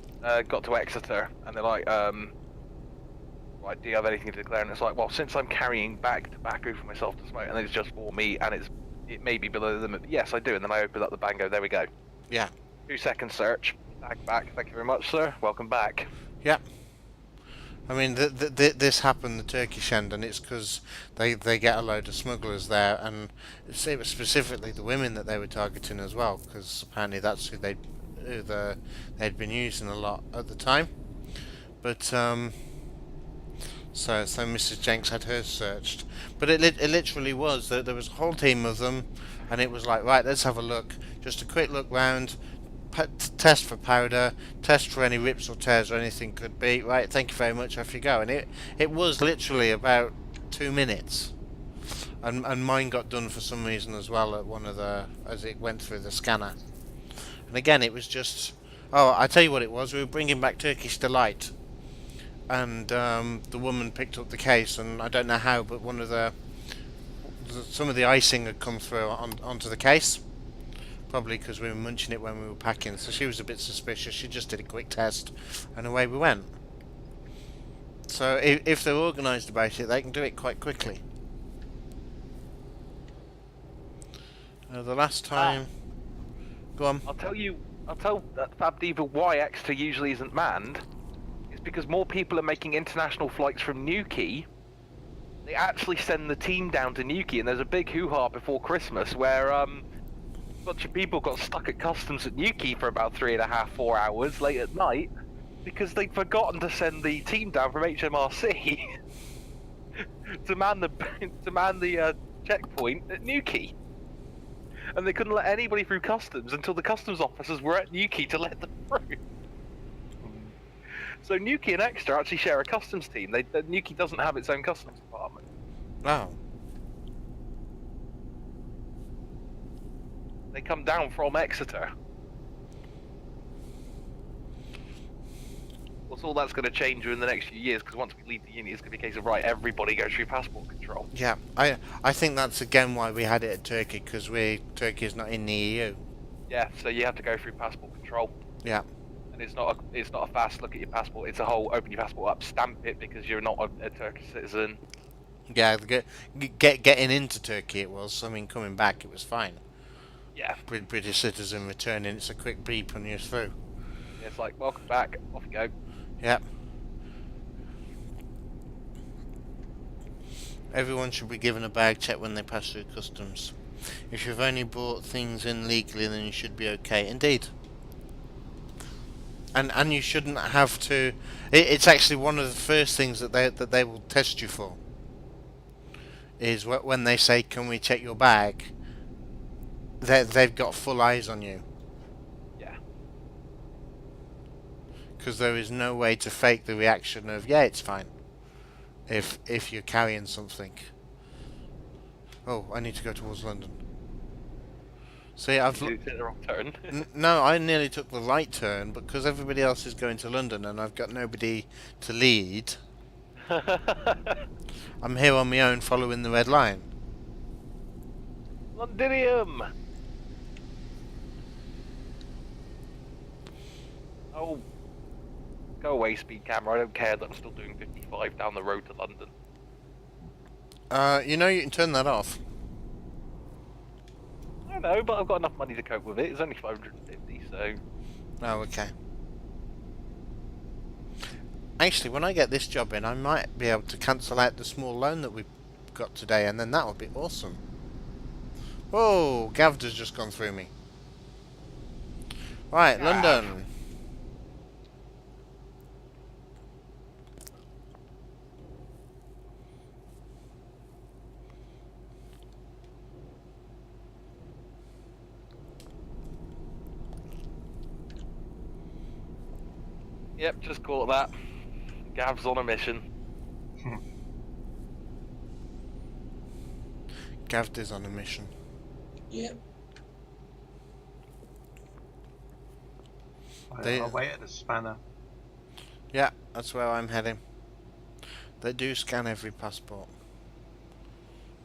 got to Exeter, and they're like, right, do you have anything to declare? And it's like, well, since I'm carrying back tobacco for myself to smoke, and it's just for me, and it may be below the limit, but yes, I do, and then I open up the bag and go, there we go. Yeah. 2 second search, bag back, thank you very much, sir, welcome back. Yeah. I mean, this happened the Turkish end, and it's because they get a load of smugglers there, and it was specifically the women that they were targeting as well, because apparently that's who they'd been using a lot at the time. But So Mrs. Jenks had hers searched, but it literally was that there was a whole team of them, and it was like, right, let's have a look, just a quick look round, test for powder, test for any rips or tears or anything could be. Right, thank you very much. Off you go. And it was literally about 2 minutes, and mine got done for some reason as well at one of the as it went through the scanner. And again, it was just, oh, I tell you what it was. We were bringing back Turkish Delight, and the woman picked up the case, and I don't know how, but some of the icing had come through onto the case. Probably because we were munching it when we were packing, so she was a bit suspicious. She just did a quick test, and away we went. So if they're organised about it, they can do it quite quickly. The last time... Go on. I'll tell that Fab Diva why Exeter usually isn't manned. It's because more people are making international flights from Newquay. They actually send the team down to Newquay, and there's a big hoo-ha before Christmas where a bunch of people got stuck at customs at Newquay for about 3.5, 4 hours late at night because they'd forgotten to send the team down from HMRC to man the checkpoint at Newquay. And they couldn't let anybody through customs until the customs officers were at Newquay to let them through. So Newquay and Exeter actually share a customs team. Newquay doesn't have its own customs department. Wow. They come down from Exeter. Well, all that's going to change in the next few years, because once we leave the uni, it's going to be a case of, right, everybody goes through passport control. Yeah, I think that's again why we had it at Turkey, because Turkey is not in the EU. Yeah, so you have to go through passport control. Yeah. And it's not a fast look at your passport. It's a whole open your passport up, stamp it because you're not a Turkish citizen. Yeah, getting into Turkey it was. I mean, coming back it was fine. Yeah. British citizen returning, it's a quick beep and you're through. Yeah, it's like, welcome back, off you go. Yep. Everyone should be given a bag check when they pass through customs. If you've only brought things in legally, then you should be okay. Indeed. And you shouldn't have to. It's actually one of the first things that they will test you for. Is when they say, "Can we check your bag?" They've got full eyes on you. Yeah. Because there is no way to fake the reaction of, yeah, it's fine. If you're carrying something. Oh, I need to go towards London. See, You took the wrong turn. no, I nearly took the right turn because everybody else is going to London and I've got nobody to lead. I'm here on my own following the red line. Londinium! Oh, go away, speed camera. I don't care that I'm still doing 55 down the road to London. You know you can turn that off. I know, but I've got enough money to cope with it. It's only 550, so... Oh, okay. Actually, when I get this job in, I might be able to cancel out the small loan that we got today, and then that would be awesome. Whoa, Gavda's just gone through me. Right, London. Yep, just caught that. Gav's on a mission. Gavda's on a mission. Yep. I'll wait at the spanner. Yeah, that's where I'm heading. They do scan every passport.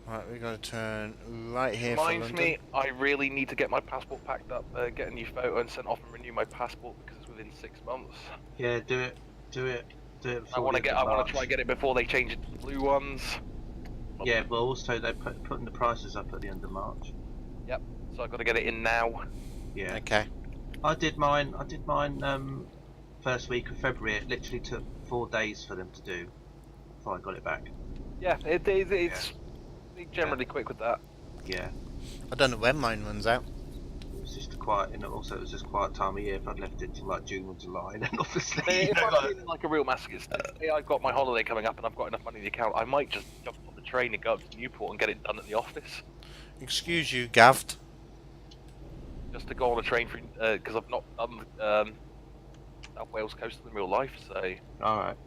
Right, we're going to turn right here for Reminds London. me, I really need to get my passport packed up, get a new photo and sent off and renew my passport because it's within 6 months. Yeah, do it. I want to try and get it before they change it to the blue ones. Yeah, but also they're putting the prices up at the end of March. Yep, so I've got to get it in now. Yeah. Okay. I did mine first week of February. It literally took 4 days for them to do before I got it back. Yeah, it's generally quick with that. Yeah. I don't know when mine runs out. was just quiet, and also it was just quiet time of year. If I'd left it till like June or July, then obviously. If I'm feeling like a real masochist, say I've got my holiday coming up and I've got enough money in the account, I might just jump on the train and go up to Newport and get it done at the office. Excuse you, Gavd. Just to go on a train for because I've not done South Wales coastal in real life, so All right.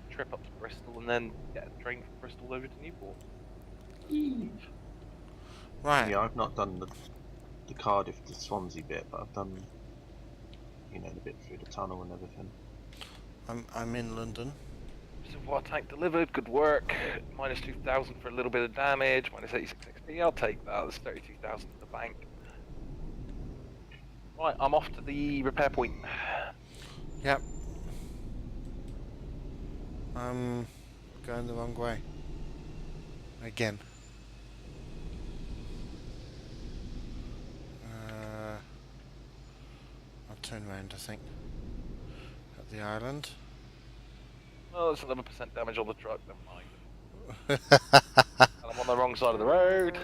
trip up to Bristol and then get a train from Bristol over to Newport. Right. Yeah, I've not done the Cardiff to Swansea bit, but I've done, you know, the bit through the tunnel and everything. I'm in London. Reservoir tank delivered, good work. Minus 2,000 for a little bit of damage, minus 86 XP, I'll take that, that's 32,000 in the bank. Right, I'm off to the repair point. Yep. I'm going the wrong way. Again. I'll turn around, I think. At the island. Oh, there's 11% damage on the truck, never mind. And I'm on the wrong side of the road.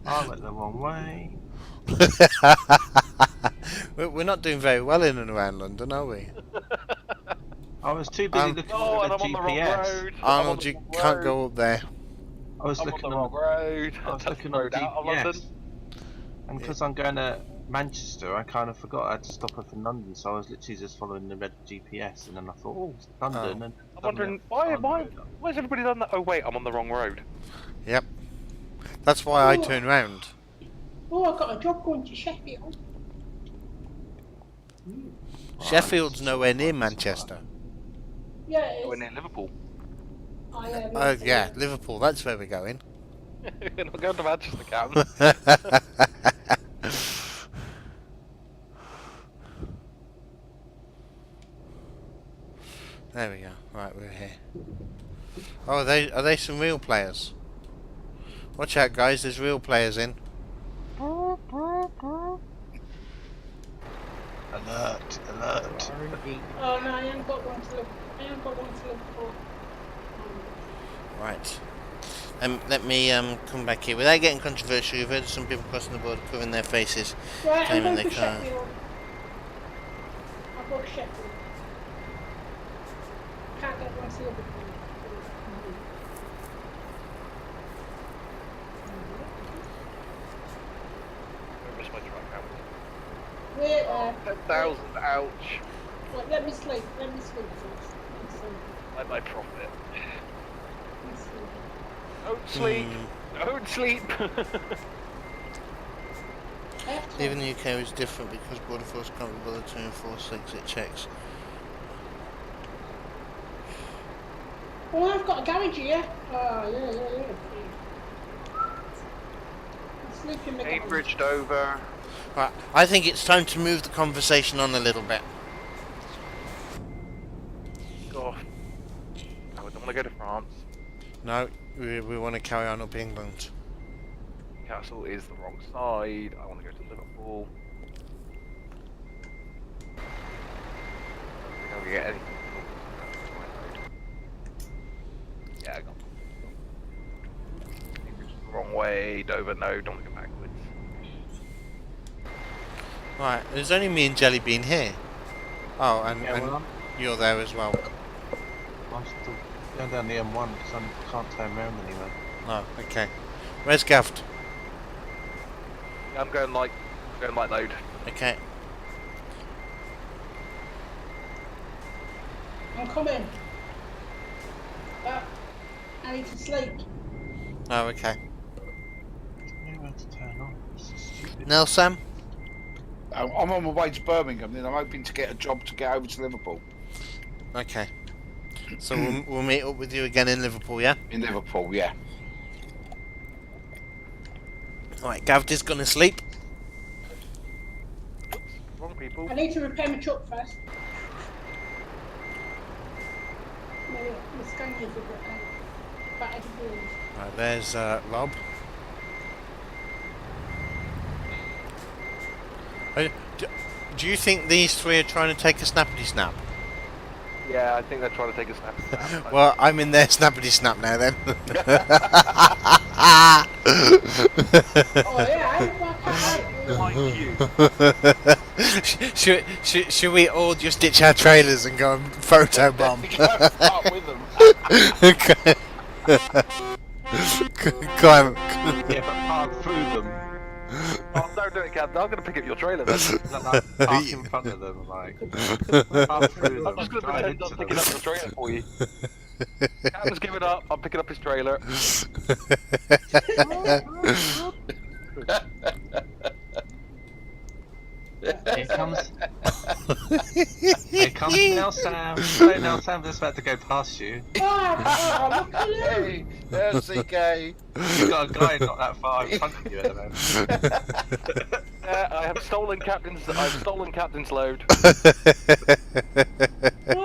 I went the wrong way. We're not doing very well in and around London, are we? I was too busy looking Oh, at and the I'm on the wrong GPS. road. Arnold, you can't go up there. I was I'm on looking the wrong road. I was That's looking the on road out of London. GPS. And because I'm going to Manchester, I kind of forgot I had to stop off in London, so I was literally just following the red GPS, and then I thought, oh, it's London. Oh. And I'm wondering, why's everybody done that? Oh wait, I'm on the wrong road. Yep. That's why I turn round. Oh, I got a job going to Sheffield. Sheffield's nowhere near Manchester. Yeah, it We're is. near Liverpool. I am. Oh yeah, Liverpool, that's where we're going. We're not going to Manchester, Captain. There we go. Right, we're here. Oh, are they some real players? Watch out, guys. There's real players in. Alert, alert. Oh no, I haven't got one to look. I haven't got one to look for. Right. Let me come back here. Without getting controversial, you've heard of some people crossing the border covering their faces, Right, I'm claiming going they for can't. Sheffield. I'll go to Sheffield. Can't get one to Liverpool. I missed my truck out. Wait, 10,000, ouch. wait, let me sleep. Let me sleep first. Let me sleep. Like my profit. Let me sleep. Don't sleep. Don't sleep. I have to. Even the UK is different because Border Force can't be bothered to enforce exit checks. Well, I've got a garage here. Oh, yeah. I'm sleeping in the garage. Cambridge, Dover. Right, I think it's time to move the conversation on a little bit. God. I don't want to go to France. No, we want to carry on up England. Newcastle is the wrong side. I want to go to Liverpool. I don't think I'm gonna get anything. Yeah, I got Cambridge is the wrong way. Dover, no, don't want to go backwards. Right, there's only me and Jellybean here. Oh, and well, you're there as well. I'm still going down the M1 because I can't turn around anywhere. Oh, okay. Where's Gavd? Yeah, I'm going like load. Okay. I'm coming. I need to sleep. Oh, okay. Nowhere to turn on. This is stupid. Now, Sam? I'm on my way to Birmingham, then I'm hoping to get a job to get over to Liverpool. Okay. So we'll meet up with you again in Liverpool, yeah? In Liverpool, yeah. Alright, Gavd is gonna sleep. Oops, wrong people. I need to repair my truck first. The Scania's a bit battered wheels. Right, there's Rob. Do you think these three are trying to take a snappity snap? Yeah, I think they're trying to take a snap. Well, I'm in there snappity snap now then. Oh yeah, I can't Behind you. should we all just ditch our trailers and go and photobomb? Part with them. Climb. Yeah, but park through them. Oh, don't do it, Captain. I'm going to pick up your trailer then. Like, park in front of them, like park through I'm them. just going to drive pretend I'm into picking them. up the trailer for you. Captain's giving up. I'm picking up his trailer. Here comes. Here comes now, Sam. Slow now, Sam. Just about to go past you. Oh, look at him. Hey, there's CK. You got a guy not that far in front of you at the moment. I have stolen Captain's. I've stolen Captain's load. Oh,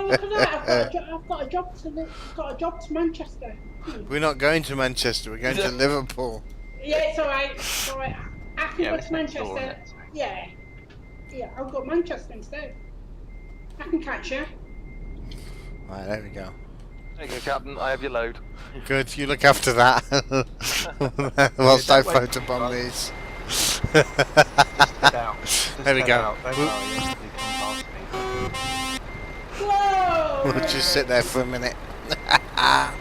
look at that! I've got a job to Manchester. We're not going to Manchester. We're going to Liverpool. Yeah, it's alright. It's alright. I can Yeah, go it's to next door, Manchester. isn't it? Yeah. Yeah, I'll go to Manchester instead. I can catch you. Right, there we go. There you go, Captain. I have your load. Good. You look after that. Whilst I don't wait. photobomb these. Just head out. Just There we head go. Out. Don't Whoop. worry, you come past me. Whoa! We'll just sit there for a minute. Yeah.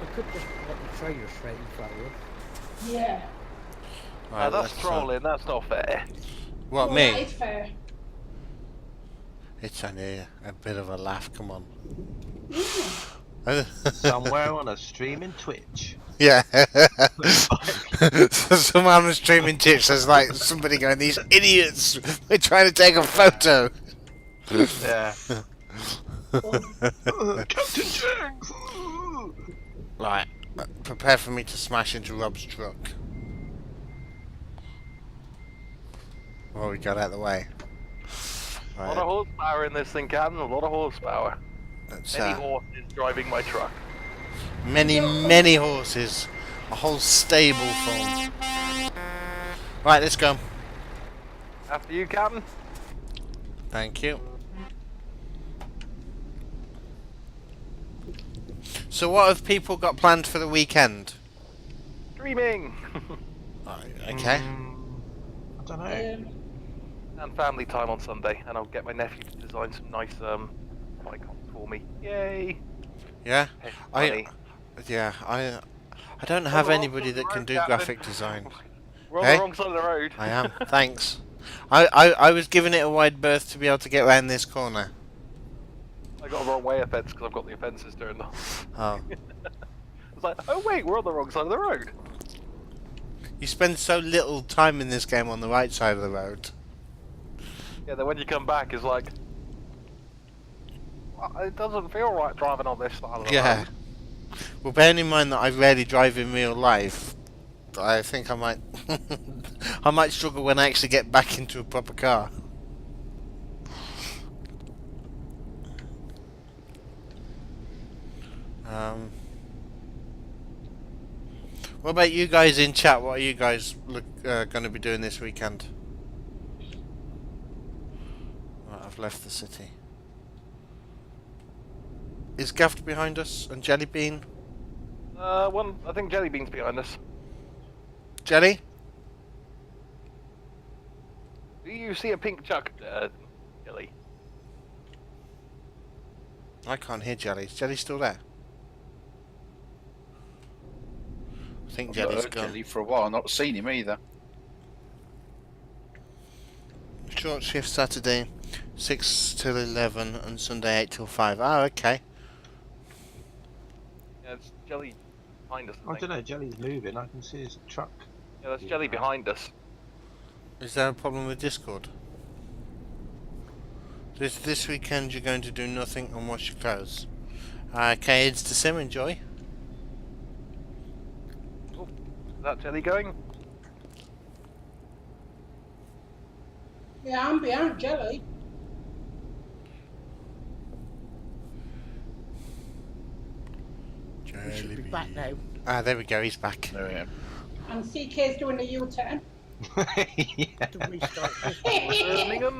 I could just let the trailer straight in front of you. Yeah. Right, That's let's, trolling. That's not fair. What, Well, me? That is fair. It's only a bit of a laugh, come on. Somewhere on a streaming Twitch. Yeah. So someone on the streaming tips there's like somebody going, these idiots, we're trying to take a photo. Yeah. Well, Captain Jenks! Right, prepare for me to smash into Rob's truck. Oh, we got out of the way. A lot of Right, horsepower in this thing, Captain. A lot of horsepower. that's Many horses driving my truck. many horses. A whole stable full. Right, let's go. After you, Captain. Thank you. So what have people got planned for the weekend? Streaming. Right, okay. I don't know. And family time on Sunday, and I'll get my nephew to design some nice icons for me. Yay! Yeah? Funny. I don't have we're anybody off that the can road, do Captain. graphic design. We're on Hey? the wrong side of the road. I am. Thanks. I was given it a wide berth to be able to get around this corner. I got a wrong way offence because I've got the offences turned on. Oh. It's like, oh wait, we're on the wrong side of the road. You spend so little time in this game on the right side of the road. Yeah, then when you come back, it's like, "Well, it doesn't feel right driving on this side of the Yeah. road." Well, bearing in mind that I rarely drive in real life, I think I might I might struggle when I actually get back into a proper car. What about you guys in chat? What are you guys going to be doing this weekend? Right, I've left the city. Is Gaffed behind us and Jellybean? I think Jellybean's behind us. Jelly? Do you see a pink chuck, Jelly? I can't hear Jelly. Is Jelly still there? I think I've not Jelly's heard gone. Jelly for a while. Not seen him either. Short shift Saturday, 6 till 11, and Sunday 8 till 5. Ah, okay. Yeah, it's Jelly behind us. I don't know, Jelly's moving, I can see his truck. Yeah, that's Jelly behind us. Is there a problem with Discord? This weekend you're going to do nothing and wash your clothes. Okay, it's the sim, enjoy. Is that Jelly going? Yeah, I'm behind Jelly. We should be back now. Ah, there we go, he's back. There we are. And CK's doing a U-turn. Yeah. To restart this. Birmingham.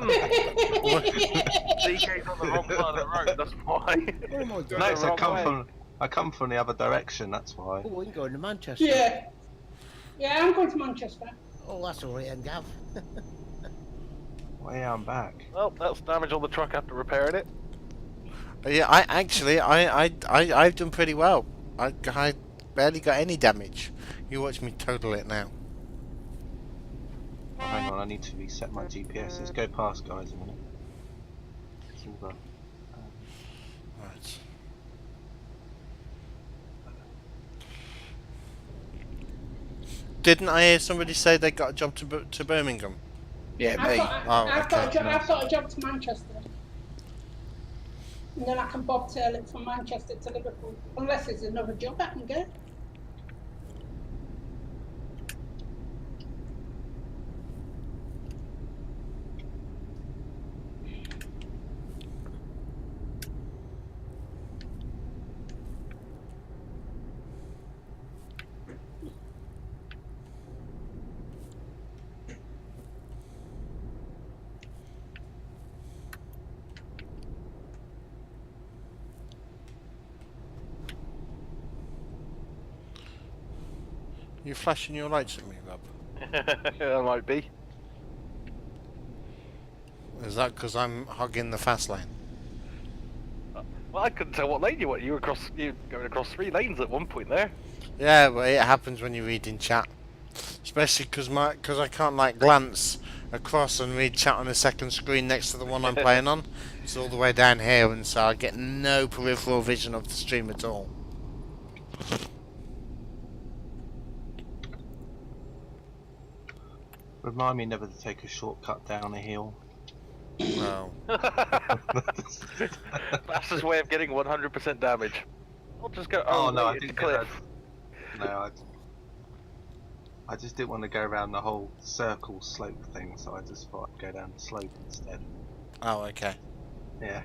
CK's on the wrong side of the road. That's why. Oh my Going god. No, the so wrong way. I come from the other direction. That's why. Oh, I'm going to Manchester. Yeah. Yeah, I'm going to Manchester. Oh, that's all right, then, Gav. Well, yeah, I'm back. Well, that's damage on the truck after repairing it. Yeah, I've done pretty well. I barely got any damage. You watch me total it now. Oh, hang on, I need to reset my GPS. Let's go past, guys, a minute. It's all done. Right. Didn't I hear somebody say they got a job to Birmingham? Yeah, I've me. got, I've, got a okay. I've got a job to Manchester. And then I can bobtail it from Manchester to Liverpool. Unless there's another job I can get. You flashing your lights at me, Rob? That might be. Is that because I'm hogging the fast lane? Well, I couldn't tell what lane you were. You were going across 3 lanes at one point there. Yeah, but it happens when you read in chat. Especially because I can't like glance across and read chat on the second screen next to the one I'm playing on. It's all the way down here, and so I get no peripheral vision of the stream at all. Remind me never to take a shortcut down a hill. Well, Fastest way of getting 100% damage. I'll just go. Oh, no, I wait, it's didn't a get cliff. No, I just didn't want to go around the whole circle slope thing, so I just thought I'd go down the slope instead. oh, okay. Yeah.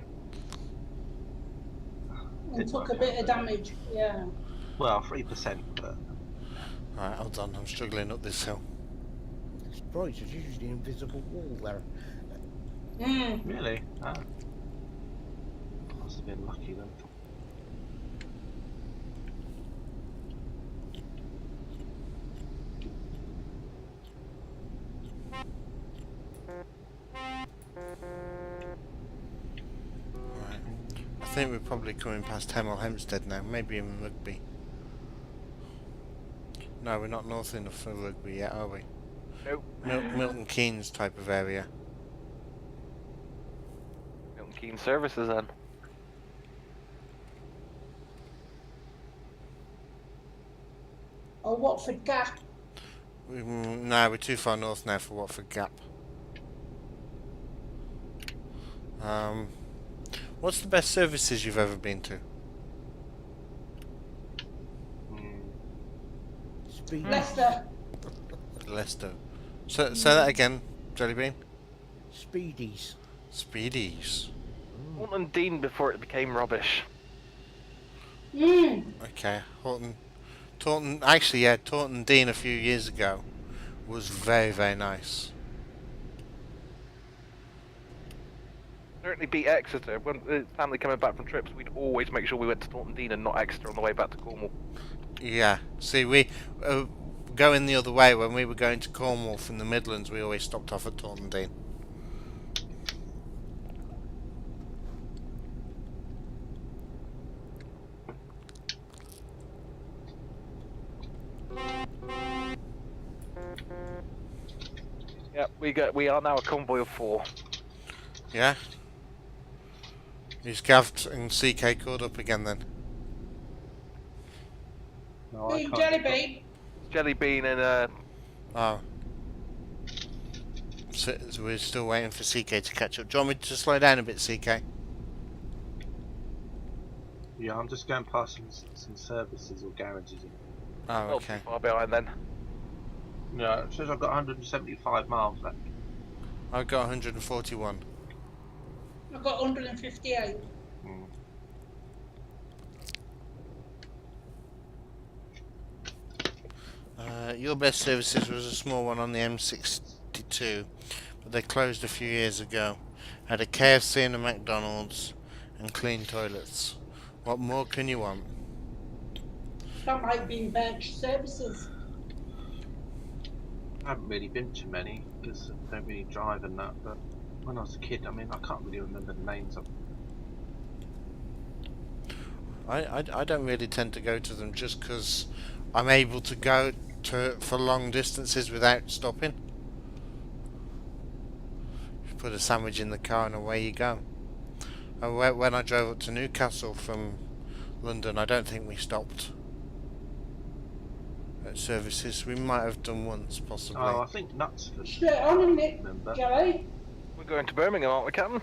And Didn't took a work bit out, of but- damage. Yeah. Well, 3%, but Right, hold on. I'm struggling up this hill. Surprised, there's usually an invisible wall there. Mm. really? Ah. Must have been lucky then. Right. I think we're probably coming past Hemel Hempstead now. Maybe even Rugby. No, we're not north enough for Rugby yet, are we? Nope. Milton Keynes type of area. Milton Keynes services then. Or Watford Gap. No, we're too far north now for Watford Gap. What's the best services you've ever been to? Speed. Leicester. Leicester. Say that again, Jellybean. Speedies. Speedies. Horton Dean before it became rubbish. Mm. Okay, Taunton. Actually, yeah, Taunton Dean a few years ago was very, very nice. Certainly beat Exeter. When the family coming back from trips, we'd always make sure we went to Taunton Dean and not Exeter on the way back to Cornwall. Yeah. See, we going the other way when we were going to Cornwall from the Midlands. We always stopped off at Taunton Dean. Yeah, we are now a convoy of 4. Yeah. Is Gav and CK caught up again then? No, I Big can't. Jellybean. Jelly Bean and Oh. So we're still waiting for CK to catch up. Do you want me to slow down a bit, CK? Yeah, I'm just going past some services or garages. Oh, not okay. too far behind then. Yeah, it says I've got 175 miles left. I've got 141. I've got 158. Hmm. Your best services was a small one on the M62, but they closed a few years ago. Had a KFC and a McDonald's, and clean toilets. What more can you want? That might be bench services. I haven't really been to many because I don't really drive and that. But when I was a kid, I mean, I can't really remember the names of. I don't really tend to go to them just because I'm able to go for long distances without stopping. You put a sandwich in the car and away you go. And when I drove up to Newcastle from London, I don't think we stopped at services. We might have done once, possibly. Oh, I think Knutsford. Straight on, isn't it, Remember? Jerry? We're going to Birmingham, aren't we, Captain?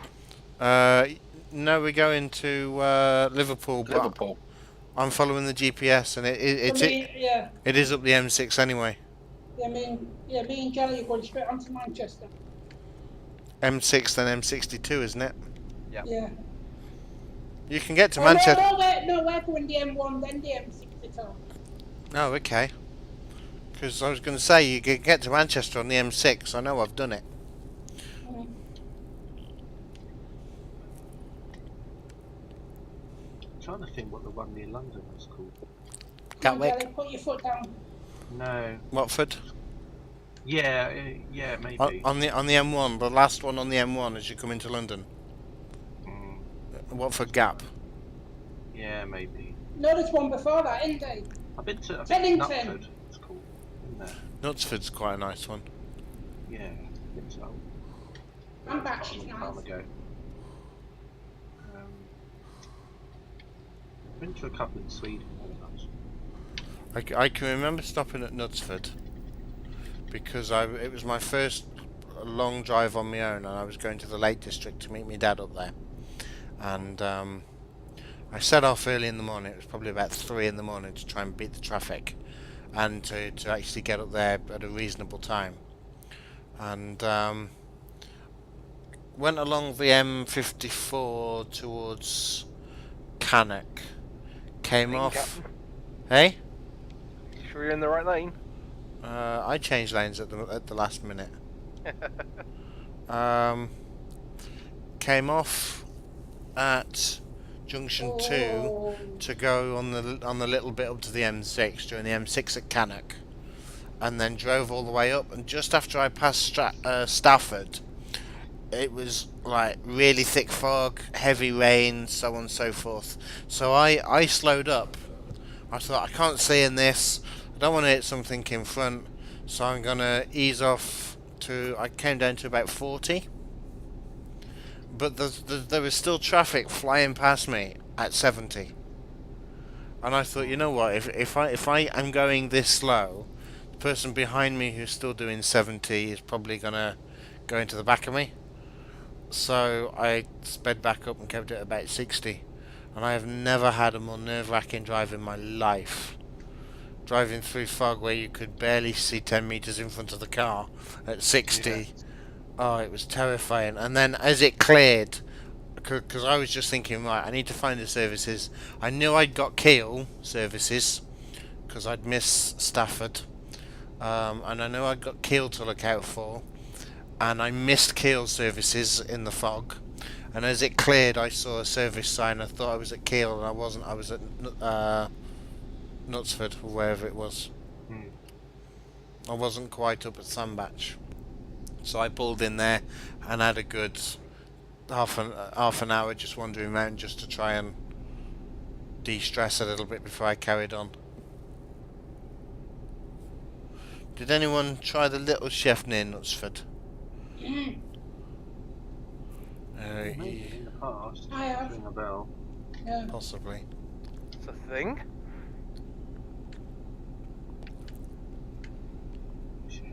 No, we're going to Liverpool, but Liverpool. I'm following the GPS, and Yeah, it is up the M6 anyway. me and Jerry are going straight on to Manchester. M6 then M62, isn't it? Yeah. You can get to Oh, Manchester. no, we're going the M1, then the M62. Oh, okay. Because I was going to say you can get to Manchester on the M6. I know I've done it. Mm. I'm trying to think what the one near London was called. Come on, Gatwick. Jerry, put your foot down. No. Watford. Yeah, yeah, maybe. On the M1, the last one on the M1 as you come into London. Mm, Watford Gap. yeah, maybe. No, there's one before that, isn't there? I've been to Teddington. Knutsford. It's called. Isn't there? Knutsford's quite a nice one. Yeah, I think so. And Batch is A long nice. time ago. Been to a couple in Sweden. Very nice. I can remember stopping at Knutsford because it was my first long drive on my own, and I was going to the Lake District to meet my dad up there. And I set off early in the morning. It was probably about 3 in the morning to try and beat the traffic and to actually get up there at a reasonable time. And went along the M54 towards Cannock. Came Lane, off. Captain? Hey? You sure you're in the right lane? I changed lanes at the last minute. Came off at junction 2 to go on the little bit up to the M6 during the M6 at Cannock, and then drove all the way up. And just after I passed Stafford, it was like really thick fog, heavy rain, so on and so forth. So I slowed up. I thought, I can't see in this. I don't want to hit something in front, so I'm gonna ease off to. I came down to about 40, but there was still traffic flying past me at 70, and I thought, you know what? If I am going this slow, the person behind me who's still doing 70 is probably gonna go into the back of me. So I sped back up and kept it about 60, and I have never had a more nerve-wracking drive in my life. Driving through fog where you could barely see 10 meters in front of the car at 60. Yeah. Oh, it was terrifying. And then as it cleared, because I was just thinking, right, I need to find the services. I knew I'd got Kiel services because I'd missed Stafford, and I knew I'd got Kiel to look out for. And I missed Kiel services in the fog, and as it cleared I saw a service sign. I thought I was at Kiel, and I wasn't. I was at Knutsford, or wherever it was. I wasn't quite up at Sandbach, so I pulled in there and had a good half an hour just wandering around just to try and de-stress a little bit before I carried on. Did anyone try the Little Chef near Knutsford? Mm. Maybe in the past. I have. Ring a bell. Yeah. Possibly. It's a thing. Shit.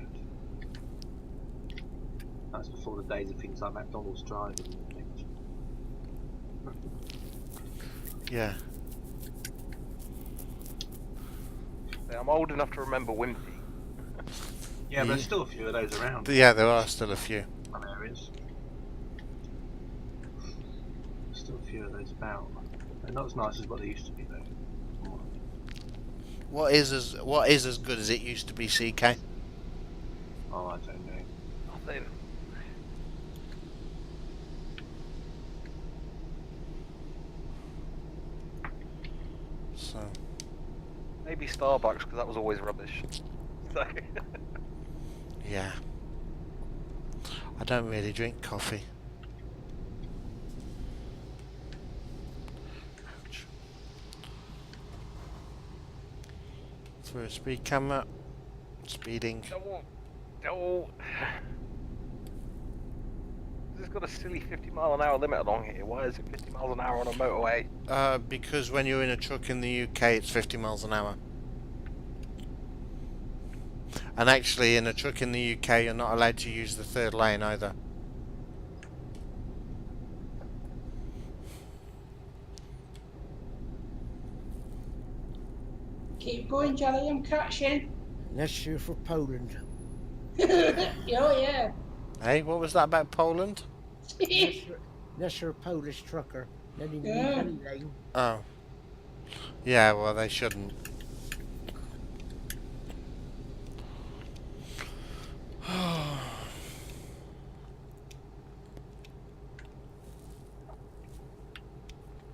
That's before the days of things like McDonald's driving and things. Yeah. I'm old enough to remember Wimpy. Yeah, but there's still a few of those around. Yeah, there are still a few. Some areas. Still a few of those about. They're not as nice as what they used to be though. what is as good as it used to be, CK? Oh, I don't know. Nothing. So Maybe Starbucks, because that was always rubbish. So, yeah, I don't really drink coffee. Ouch. Through a speed camera, speeding. no. This has got a silly 50-mile-an-hour limit along here. Why is it 50 miles an hour on a motorway? Because when you're in a truck in the UK, it's 50 miles an hour. And actually, in a truck in the UK, you're not allowed to use the third lane either. Keep going, Jelly, I'm catching. Unless you're for Poland. Oh, yeah. Hey, what was that about Poland? Unless you're a Polish trucker. Then you Yeah. need any lane. Oh. Yeah, well, they shouldn't.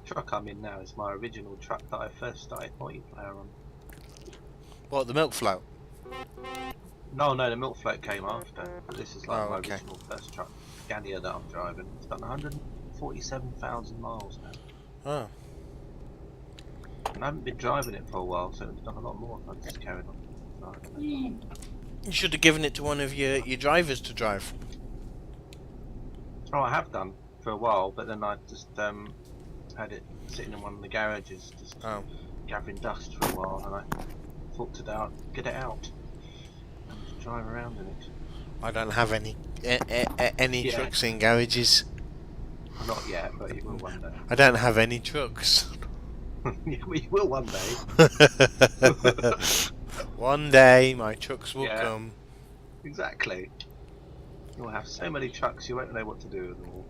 Truck I'm in now is my original truck that I first started multiplayer on. What, the milk float? No, the milk float came after. But this is like Oh, my okay. original first truck, Scania that I'm driving. It's done 147,000 miles now. Oh. And I haven't been driving it for a while, so it's done a lot more if I just carried on. Mm. You should have given it to one of your drivers to drive. Oh, I have done for a while, but then I just had it sitting in one of the garages, just Oh. gathering dust for a while, and I thought to get it out and drive around in it. I don't have any Yeah. trucks in garages. Not yet, but you will one day. I don't have any trucks. You will one day. One day my trucks will Yeah. come. Exactly. You'll have so many trucks, you won't know what to do with them all.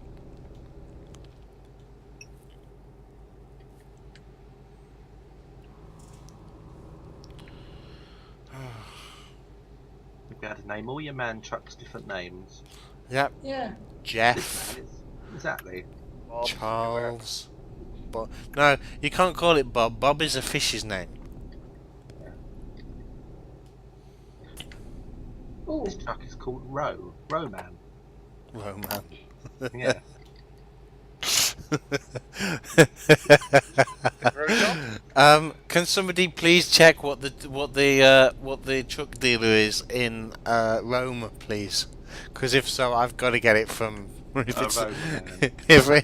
You'll be able to name all your man trucks different names. Yep. Yeah. Jeff, Exactly. Bob, Charles. Bob. No, you can't call it Bob. Bob is a fish's name. Oh, This truck is called Roman. Roman. Yeah. Can somebody please check what the truck dealer is in Rome, please? Because if so, I've got to get it from. If it's, Roman. if I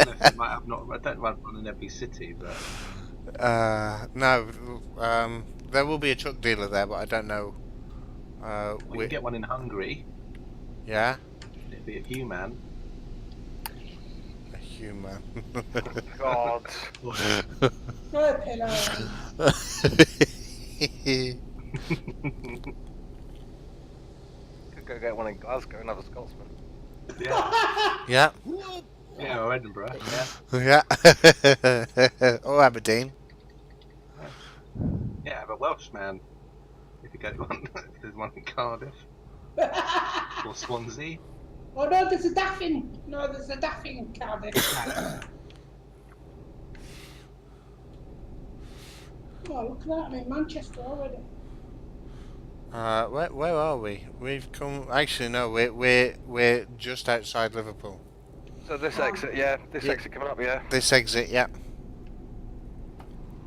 don't know if they might have not. I don't run one in every city, but no, there will be a truck dealer there, but I don't know. we can get one in Hungary. Yeah, It'd be a human. a human. God. throw a pillow. Could go get one in Glasgow, another Scotsman. Yeah. Yeah, Yeah, or Edinburgh. Yeah. yeah. Or Aberdeen. Yeah, but Welshman. If you get one, if there's one in Cardiff or Swansea. Oh no, there's a daffin. No, there's a daffin in Cardiff. Oh, look at that! I'm in Manchester already. Where are we? We've come. Actually, no. We're just outside Liverpool. So this exit, yeah, this Yeah. exit coming up, yeah. This exit, yeah.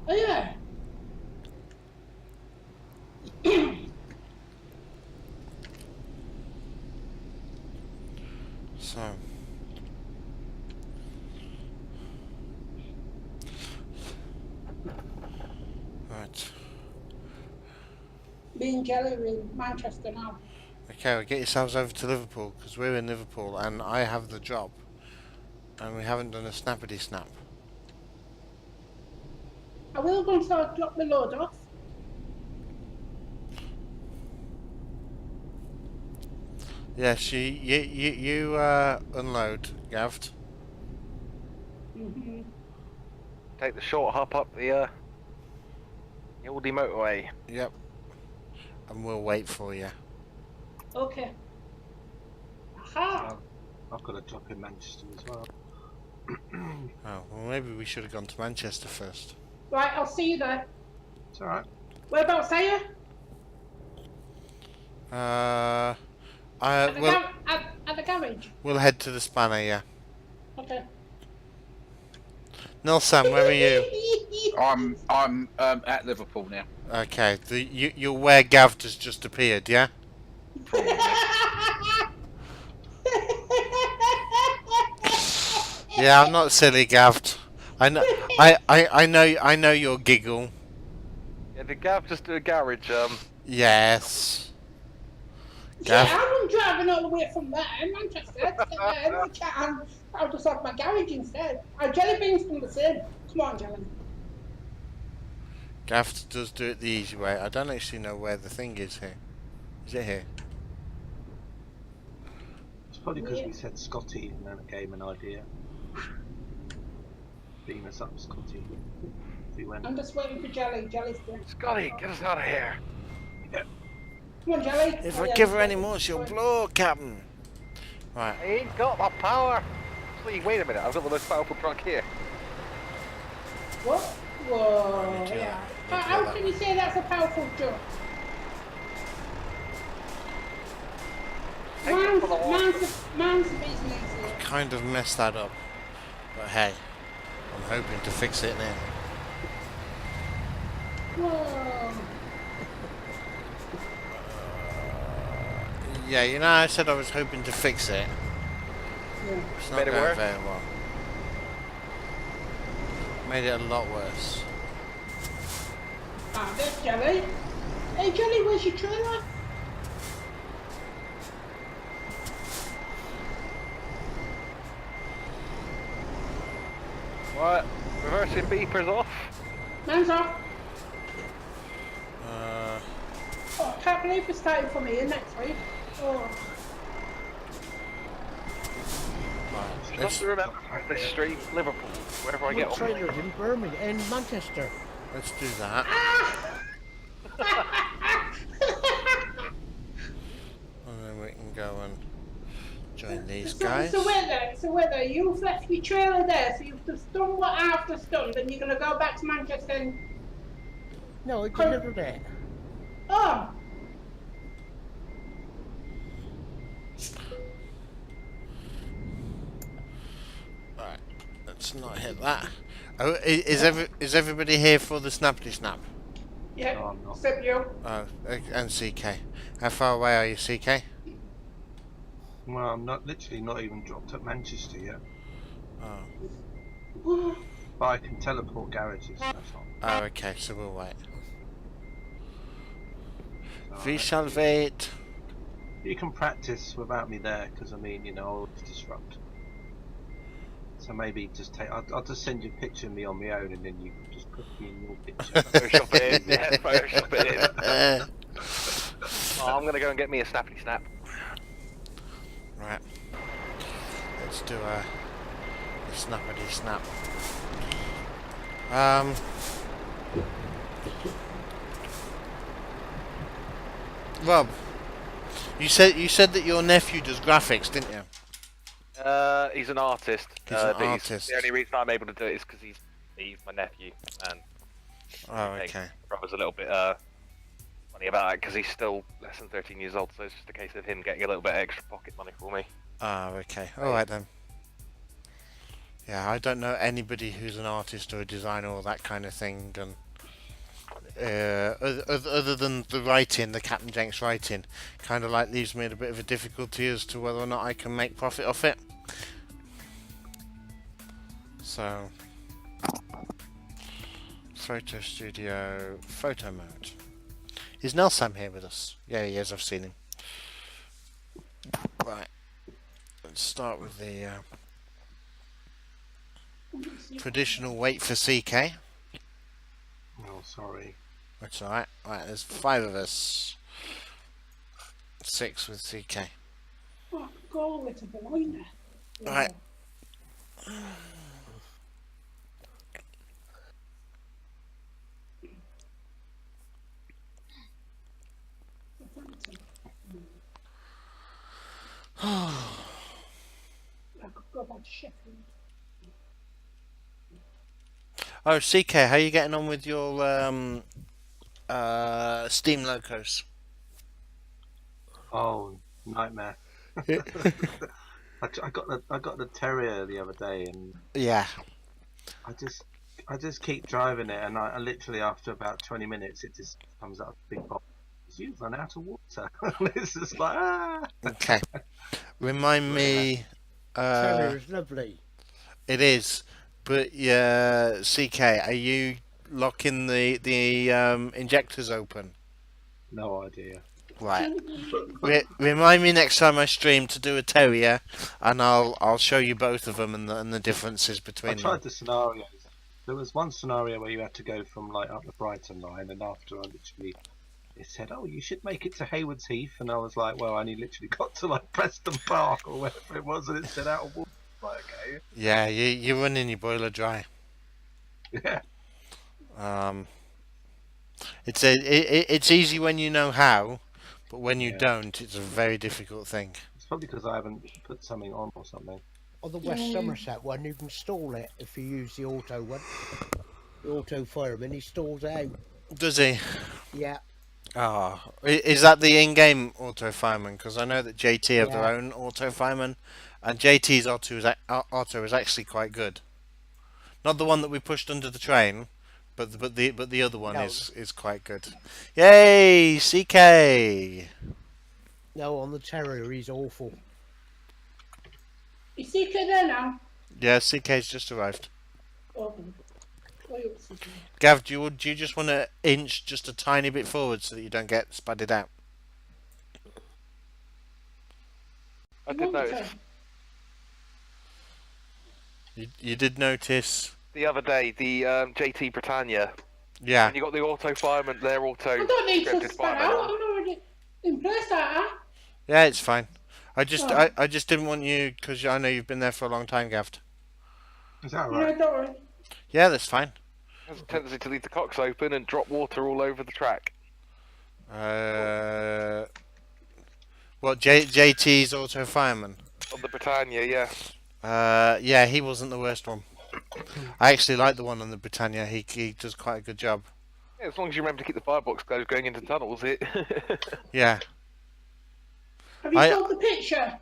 Oh yeah. So. Right. Me and Jelly are in Manchester now. Okay, well, get yourselves over to Liverpool because we're in Liverpool and I have the job, and we haven't done a snappity snap. I will go and start drop my load off. Yes, you unload, Gavt. Mm-hmm. Take the short hop up the The oldie motorway. Yep. And we'll wait for you. Okay. Aha! I've got a job in Manchester as well. Oh, well, maybe we should have gone to Manchester first. Right, I'll see you there. It's alright. Whereabouts are you? We'll, At the garage. we'll head to the spanner, yeah. Okay. Nelson, where are you? I'm at Liverpool now. Okay, you're where Gav has just appeared, yeah? Yeah, I'm not silly, Gav. I know, I know your giggle. Yeah, did Gav just do a garage? Yes. Yeah, Gav, I wasn't driving all the way from there, Manchester, to get there. I can't. I'll just have my garage instead. Jelly beans from the sin. Come on, Jelly. Gav does do it the easy way. I don't actually know where the thing is here. Is it here? It's probably because we said Scotty and then it gave an idea. Beam us up, Scotty. If we went. I'm just waiting for Jelly. Jelly's there. Scotty, get us out of here. Come on, Jelly. If Oh, I yeah, give her any Jelly. more, she'll blow, Captain. Right. I ain't got the power. Actually, wait a minute. I've got the most powerful truck here. What? Whoa, Me too. yeah. Me too, How that can you say that's a powerful truck? Take it for the horse. Mine's the business here. Kind of messed that up. But hey, I'm hoping to fix it now. Whoa. Yeah, you know, I said I was hoping to fix it. Yeah. It's not Made it going worse? very well. Made it a lot worse. Ah, there's Jelly. Hey, Jelly, where's your trailer? What? Reversing beepers off? Man's off. Uh, Oh, I can't believe it's starting for me next week. Oh. right. Just to remember, this street, Liverpool, wherever I get What on. trailers in Birmingham, in Manchester? Let's do that. And then we can go and join these guys. So where there? You've left your trailer there, so you've just done what I've just done, then you're gonna go back to Manchester and... No, I delivered it. Oh! Right, let's not hit that. Oh, is everybody here for the snappity snap? Yeah, No, I'm not. except you. Oh, and CK. How far away are you, CK? Well, I'm literally not even dropped at Manchester yet. Oh. But I can teleport garages, that's all. Oh, okay, so we'll wait. So We shall wait. you can practice without me there, because I mean, you know, I'll disrupt. So maybe just take. I'll just send you a picture of me on my own, and then you can just put me in your picture. Photoshop it in. Yeah, Photoshop it in. Oh, I'm gonna go and get me a snappity snap. Right. Let's do a snappity snap. Rob, you said that your nephew does graphics, didn't you? He's an artist. He's an but artist. The only reason I'm able to do it is because he's my nephew, and Oh, I think okay. Brother's a little bit funny about it because he's still less than 13 years old, so it's just a case of him getting a little bit of extra pocket money for me. Ah, okay. Alright then. Yeah, I don't know anybody who's an artist or a designer or that kind of thing, and other than the writing, the CptnJenks writing, kind of like leaves me in a bit of a difficulty as to whether or not I can make profit off it. So, photo studio, photo mode. Is Nelson here with us? Yeah, he is. I've seen him. Right. Let's start with the traditional wait for CK. Oh, sorry. That's alright. Right, there's 5 of us. 6 with CK. Oh, go a little bit wider. Right. I could go back to Sheffield. Oh, CK, how are you getting on with your Steam locos? Oh, nightmare. I got the Terrier the other day, and Yeah. I just keep driving it, and I literally after about 20 minutes, it just comes up a big box. You've run out of water. It's just like Okay. Remind me. Terrier is lovely. It is, but yeah, CK, are you locking the injectors open? no idea. Right. Remind me next time I stream to do a terrier, and I'll show you both of them and the differences I between them. tried the scenarios. There was one scenario where you had to go from like up the Brighton line, and after I literally, it said, "Oh, you should make it to Haywards Heath," and I was like, "Well, I only literally got to like Preston Park or wherever it was, and it said out of water." Like, okay, Yeah, you're running your boiler dry. yeah, It's easy when you know how, but when you Yeah. don't, it's a very difficult thing. it's probably because I haven't put something on or something. On the West Somerset one, you can stall it if you use the auto one. The auto fireman, he stalls it out. Does he? Yeah, Ah, is that the in-game auto fireman? Because I know that JT have their Yeah. own auto fireman, and JT's auto is actually quite good. Not the one that we pushed under the train, but the other one No. is quite good. Yay, CK! no, on the Terrier, he's awful. Is CK there now? Yeah, CK's just arrived. Oh, oh, you're CK. Gav, do you just want to inch just a tiny bit forward so that you don't get spudded out? I did notice You did notice, the other day the JT Britannia. yeah. And you got the auto fireman, their auto I don't need to scripted spell fireman out. on. I'm already in place, aren't I? Yeah, it's fine. I just Oh. I just didn't want you because I know you've been there for a long time, Gav. Is that No, right? don't worry. Yeah, that's fine. Has a tendency to leave the cocks open and drop water all over the track. What JT's auto fireman? On the Britannia, yeah. Yeah, he wasn't the worst one. I actually like the one on the Britannia. He does quite a good job. Yeah, as long as you remember to keep the firebox closed going into tunnels, it. Yeah. Have you I- sold the picture?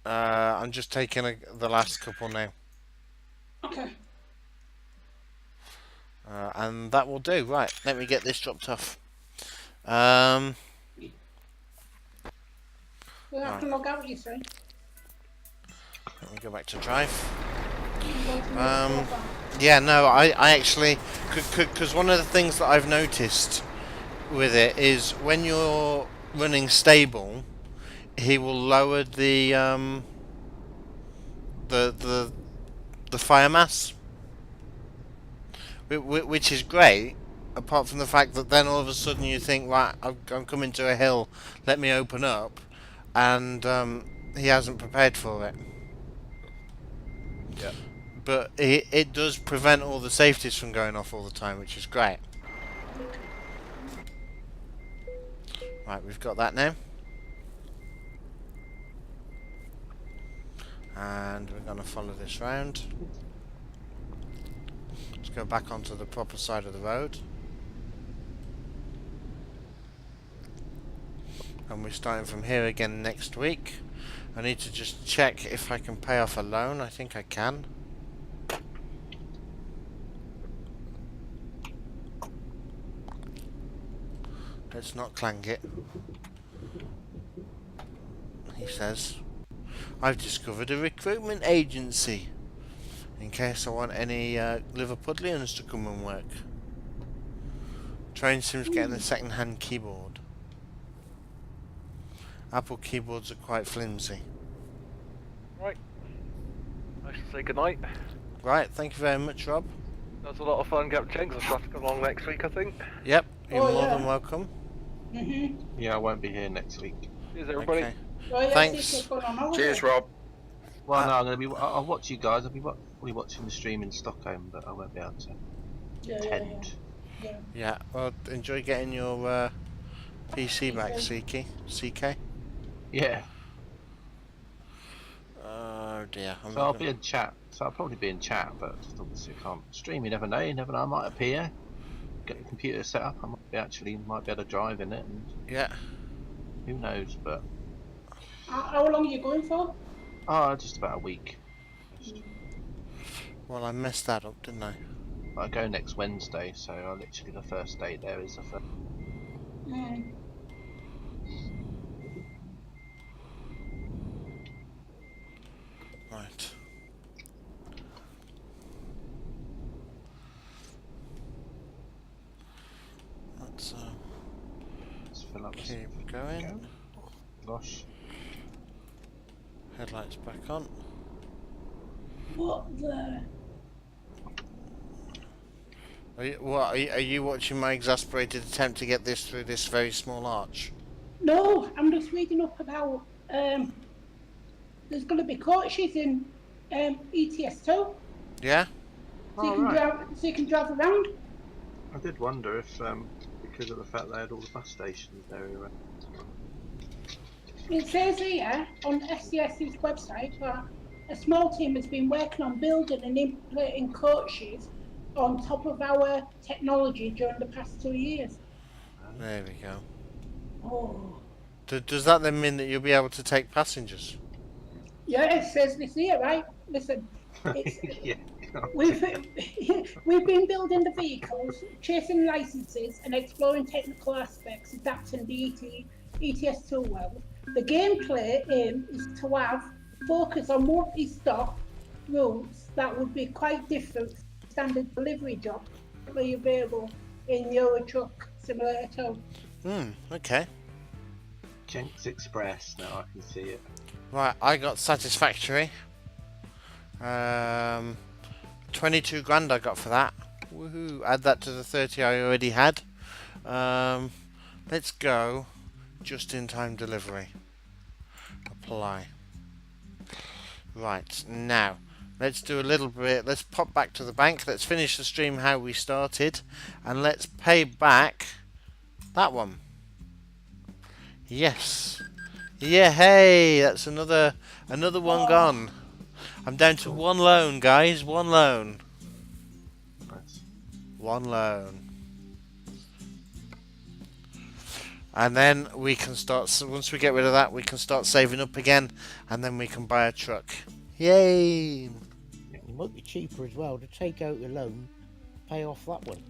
I'm just taking the last couple now. Okay. And that will do. Right, let me get this dropped off. We'll have to log out, you see. Let me go back to drive. Go to the Um, profile. Yeah, no, I actually, because one of the things that I've noticed with it is when you're running stable, he will lower the fire mass, which is great. Apart from the fact that then all of a sudden you think, right, I'm coming to a hill, let me open up, and he hasn't prepared for it. Yeah. But it does prevent all the safeties from going off all the time, which is great. Right, we've got that now. And we're going to follow this round. Let's go back onto the proper side of the road. And we're starting from here again next week. I need to just check if I can pay off a loan. I think I can. Let's not clang it. He says, I've discovered a recruitment agency in case I want any Liverpudlians to come and work. Train Sim's getting a second-hand keyboard. Apple keyboards are quite flimsy. Right. I should say goodnight. Right, thank you very much, Rob. That was a lot of fun, CptnJenks. I'll have to come along next week, I think. Yep, you're Oh, more yeah. than welcome. Yeah, I won't be here next week. Cheers, everybody. Okay. Oh, yeah, Thanks. CK's going on holiday. Cheers, Rob. Well, no, I'm gonna be. I'll watch you guys. I'll be watching the stream in Stockholm, but I won't be able to Yeah, attend. yeah. Yeah, well, enjoy getting your PC back, CK. Yeah. Oh dear. So I'll be in chat. So I'll probably be in chat, but just obviously I can't stream. You never know. You never know. I might appear. Get the computer set up. I might be able to drive in it, and Yeah. who knows? But How long are you going for? just about a week. Well, I messed that up, didn't I? I go next Wednesday, so I literally the first day there is the first. Mm. Right. Let's Let's fill up. keep going. Gosh. Headlights back on. What the? Are you watching my exasperated attempt to get this through this very small arch? No, I'm just reading up about there's going to be coaches in ETS2, Yeah? so you can drive around. I did wonder if because of the fact they had all the bus stations there around. It says here on SCS's website that a small team has been working on building and implementing coaches on top of our technology during the past 2 years. There we go. Oh. Does that then mean that you'll be able to take passengers? Yeah, it says this here, right? Listen, it's, Yeah. we've been building the vehicles, chasing licenses, and exploring technical aspects, adapting the ETS2 world. The gameplay aim is to have focus on multi-stop routes that would be quite different from standard delivery jobs available in Euro Truck Simulator 2. Okay. Jenks Express. Now I can see it. Right, I got satisfactory. 22 grand I got for that. Woohoo! Add that to the 30 I already had. Let's go. Just in time delivery. Apply. Right, now let's do a little bit. Let's pop back to the bank. Let's finish the stream how we started, and let's pay back that one. Yes. Yeah, hey, that's another one gone. I'm down to one loan, guys. One loan. Nice. One loan. And then we can start, so once we get rid of that, we can start saving up again, and then we can buy a truck. Yay! It might be cheaper as well to take out the loan, pay off that one.